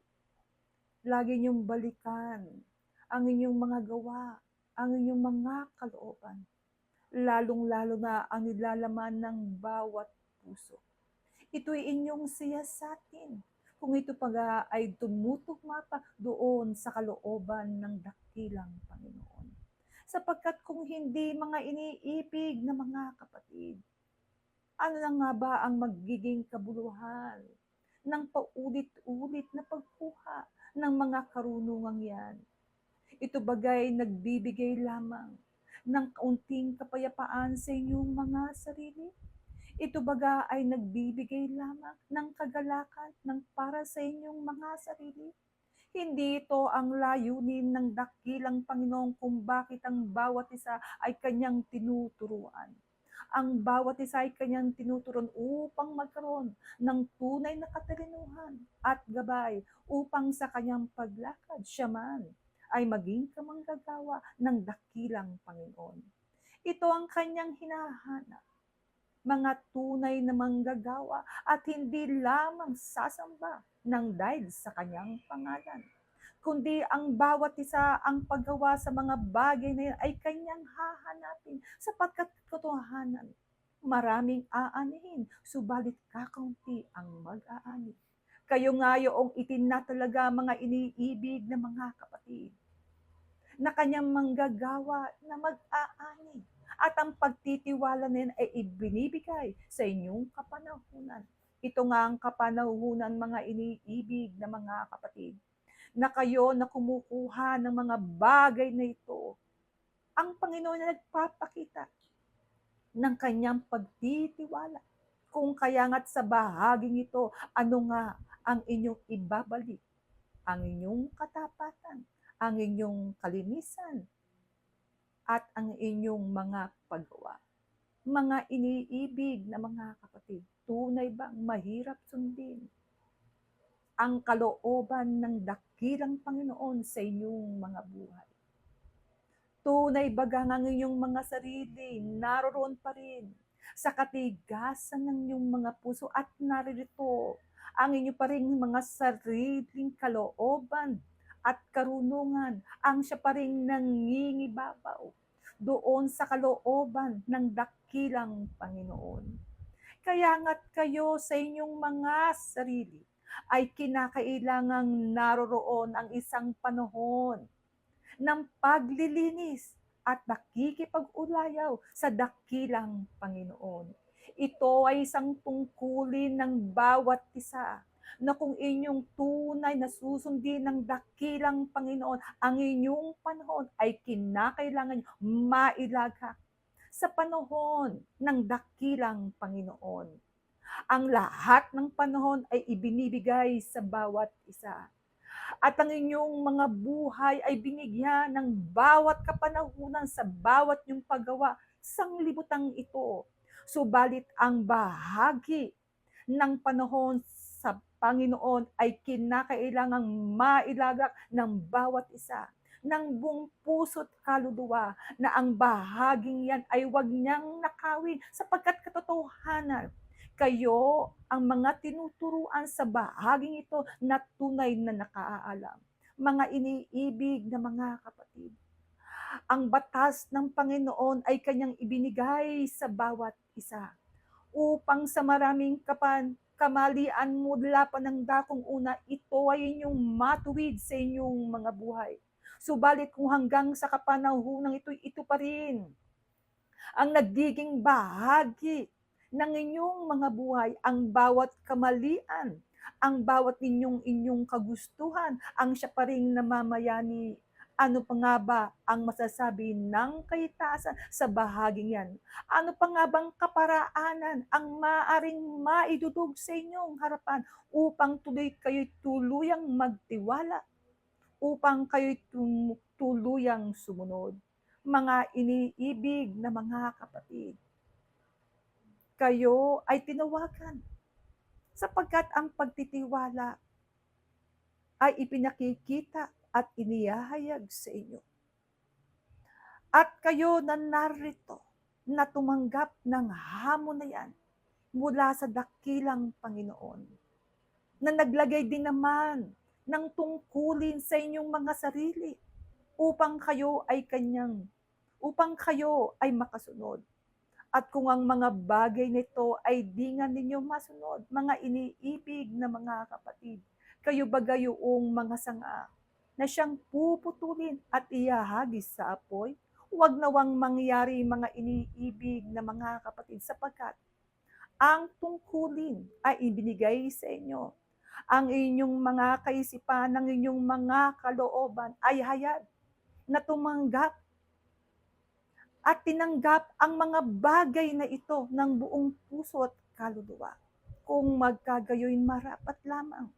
Lagi niyong balikan ang inyong mga gawa, ang inyong mga kalooban, lalong-lalo na ang nilalaman ng bawat puso. Ito'y inyong siyasatin kung ito pa ay tumutugma pa doon sa kalooban ng dakilang Panginoon. Sapagkat kung hindi, mga iniibig na mga kapatid, Ano na nga ba ang magiging kabuluhan ng paulit-ulit na pagkuha ng mga karunungang yan? Ito bagay nagbibigay lamang ng kaunting kapayapaan sa inyong mga sarili? Ito baga ay nagbibigay lamang ng kagalakan ng para sa inyong mga sarili? Hindi ito ang layunin ng dakilang Panginoon kung bakit ang bawat isa ay kanyang tinuturuan. Ang bawat isa ay kanyang tinuturuan upang magkaroon ng tunay na katalinuhan at gabay upang sa kanyang paglakad siya man ay maging kamanggagawa ng dakilang Panginoon. Ito ang kanyang hinahanap, mga tunay na manggagawa at hindi lamang sasamba ng dahil sa kanyang pangalan, kundi ang bawat isa ang paggawa sa mga bagay na yan ay kanyang hahanapin sapagkat katotohanan, maraming aanihin, subalit kakaunti ang mag-aani. Kayo nga yung itinatalaga mga iniibig na mga kapatid, na kanyang manggagawa na mag-aani. At ang pagtitiwala na yan ay ibinibigay sa inyong kapanahunan. Ito nga ang kapanahunan mga iniibig na mga kapatid, na kayo na kumukuha ng mga bagay na ito. Ang Panginoon na nagpapakita ng kanyang pagtitiwala. Kung kaya nga't sa bahaging ito, ano nga ang inyong ibabalik? Ang inyong katapatan, ang inyong kalinisan, at ang inyong mga paggawa. Mga iniibig na mga kapatid, tunay bang mahirap sundin ang kalooban ng dakilang Panginoon sa inyong mga buhay? Tunay baga ang inyong mga sarili naroon pa rin sa katigasan ng inyong mga puso at naririto ang inyo pa rin mga sariling kalooban at karunungan ang siya pa rin nangingibabaw doon sa kalooban ng dakilang Panginoon. Kaya nga't kayo sa inyong mga sarili ay kinakailangang naroroon ang isang panahon ng paglilinis at nakikipag-ulayaw sa dakilang Panginoon. Ito ay isang tungkulin ng bawat isa na kung inyong tunay na susundin ng dakilang Panginoon, ang inyong panahon ay kinakailangan mailagak sa panahon ng dakilang Panginoon. Ang lahat ng panahon ay ibinibigay sa bawat isa. At ang inyong mga buhay ay binigyan ng bawat kapanahunan sa bawat inyong paggawa sanglibutang ito. Subalit ang bahagi ng panahon sa Panginoon ay kinakailangang mailagak ng bawat isa ng buong puso't kaluluwa na ang bahaging yan ay wag niyang nakawin sapagkat katotohanan, kayo ang mga tinuturuan sa bahaging ito na tunay na nakaalam. Mga iniibig na mga kapatid, ang batas ng Panginoon ay kanyang ibinigay sa bawat isa upang sa maraming kamalian mula pa ng dakong una, ito ay inyong matuwid sa inyong mga buhay. Subalit kung hanggang sa kapanahunan ito pa rin ang nagiging bahagi ng inyong mga buhay, ang bawat kamalian, ang bawat inyong kagustuhan, ang siya pa rin namamayani. Ano pa nga ba ang masasabi ng kaitaasan sa bahaging yan? Ano pa nga bang kaparaanan ang maaring maidudog sa inyong harapan upang tuloy kayo'y tuluyang magtiwala, upang kayo'y tuluyang sumunod? Mga iniibig na mga kapatid, kayo ay tinawagan sapagkat ang pagtitiwala ay ipinakikita at inihahayag sa inyo. At kayo na narito na tumanggap ng hamon na yan mula sa dakilang Panginoon, na naglagay din naman ng tungkulin sa inyong mga sarili upang kayo ay makasunod. At kung ang mga bagay nito ay di nga ninyo masunod, mga iniibig na mga kapatid, kayo bagayong mga sanga na siyang puputulin at ihahagis sa apoy? Huwag nawang mangyari mga iniibig na mga kapatid sapagkat ang tungkulin ay ibinigay sa inyo. Ang inyong mga kaisipan, ang inyong mga kalooban ay hayag na tumanggap at tinanggap ang mga bagay na ito ng buong puso at kaluluwa. Kung magkagayoy marapat lamang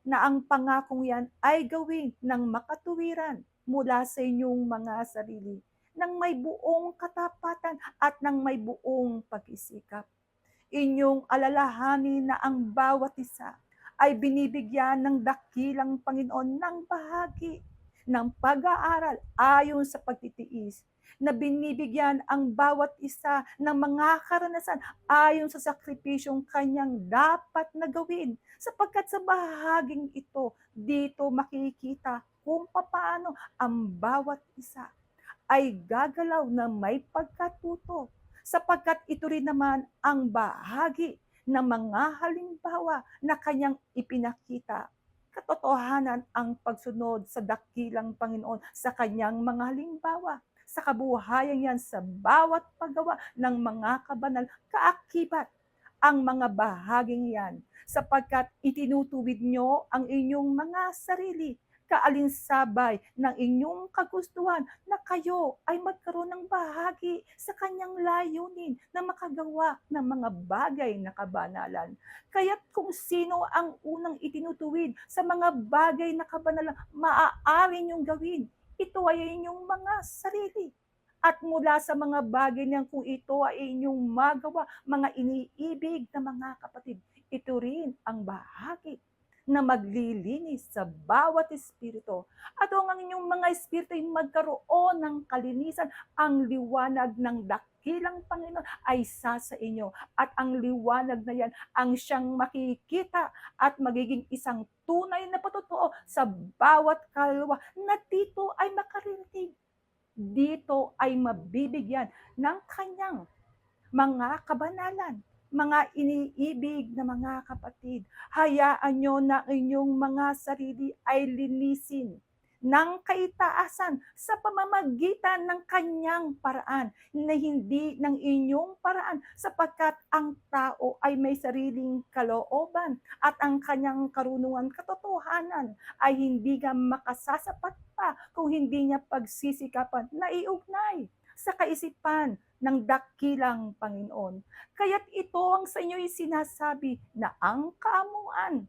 na ang pangakong yan ay gawin ng makatuwiran mula sa inyong mga sarili, ng may buong katapatan at ng may buong pag-isikap. Inyong alalahanin na ang bawat isa ay binibigyan ng dakilang Panginoon ng bahagi ng pag-aaral ayon sa pagtitiis, na binibigyan ang bawat isa ng mga karanasan ayon sa sakripisyong kanyang dapat na gawin, sapagkat sa bahaging ito, dito makikita kung papaano ang bawat isa ay gagalaw na may pagkatuto, sapagkat ito rin naman ang bahagi ng mga halimbawa na kanyang ipinakita. Katotohanan ang pagsunod sa dakilang Panginoon sa kanyang mga halimbawa, sa kabuhayan yan sa bawat paggawa ng mga kabanal kaakibat ang mga bahaging yan, sapagkat itinutuwid nyo ang inyong mga sarili kaalinsabay ng inyong kagustuhan na kayo ay magkaroon ng bahagi sa kanyang layunin na makagawa ng mga bagay na kabanalan. Kaya't kung sino ang unang itinutuwid sa mga bagay na kabanalan, maaari niyong gawin. Ito ay inyong mga sarili. At mula sa mga bagay niyan, kung ito ay inyong magawa, mga iniibig na mga kapatid, ito rin ang bahagi na maglilinis sa bawat espiritu. At kung ang inyong mga espiritu ay magkaroon ng kalinisan, ang liwanag ng dakilang Panginoon ay sa inyo. At ang liwanag na yan ang siyang makikita at magiging isang tunay na patotoo sa bawat kaluluwa na dito ay makarinig. Dito ay mabibigyan ng kanyang mga kabanalan. Mga iniibig na mga kapatid, hayaan nyo na inyong mga sarili ay linisin ng kaitaasan sa pamamagitan ng kanyang paraan, na hindi ng inyong paraan, sapagkat ang tao ay may sariling kalooban at ang kanyang karunungan, katotohanan ay hindi ka makasasapat pa kung hindi niya pagsisikapan na iugnay sa kaisipan ng dakilang Panginoon. Kaya't ito ang sa inyo'y sinasabi na ang kaamuan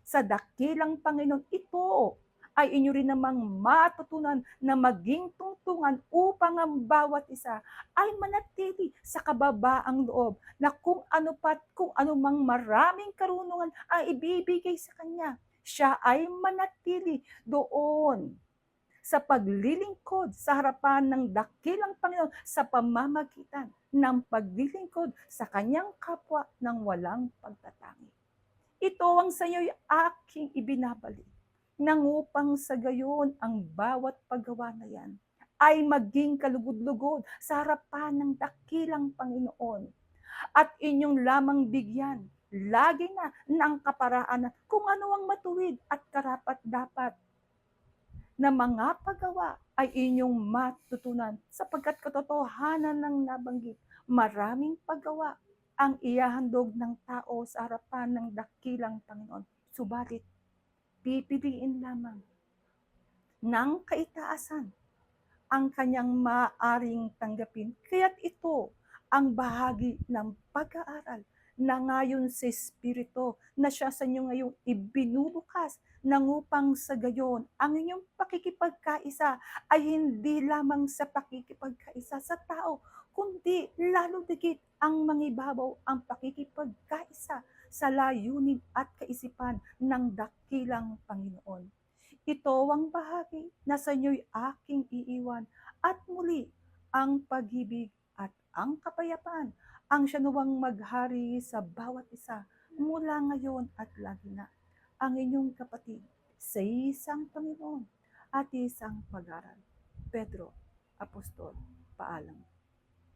sa dakilang Panginoon, ito ay inyo rin namang matutunan na maging tungtungan upang ang bawat isa ay manatili sa kababaang loob, na kung ano pat, kung ano mang maraming karunungan ay ibibigay sa kanya, siya ay manatili doon sa paglilingkod sa harapan ng dakilang Panginoon sa pamamagitan ng paglilingkod sa kanyang kapwa ng walang pagtatangi. Ito ang sa iyo'y aking ibinabalik, nang upang sa gayon ang bawat paggawa na yan ay maging kalugod-lugod sa harapan ng dakilang Panginoon. At inyong lamang bigyan lagi na ng kaparaanan kung ano ang matuwid at karapat-dapat na mga paggawa ay inyong matutunan, sapagkat katotohanan ng nabanggit, maraming paggawa ang ihahandog ng tao sa harapan ng dakilang Panginoon. Subalit, pipiliin lamang ng kaitaasan ang kanyang maaring tanggapin. Kaya't ito ang bahagi ng pag-aaral na ngayon sa Espiritu na siya sa inyo ngayong ibinubukas, nang upang sa gayon ang inyong pakikipagkaisa ay hindi lamang sa pakikipagkaisa sa tao, kundi lalo digit ang mangibabaw ang pakikipagkaisa sa layunin at kaisipan ng dakilang Panginoon. Ito ang bahagi na sa inyo'y aking iiwan, at muli ang pag-ibig at ang kapayapaan ang siya nawang maghari sa bawat isa mula ngayon at lagi na. Ang inyong kapatid sa isang Panginoon at isang pag-aral, Pedro, Apostol. Paalam.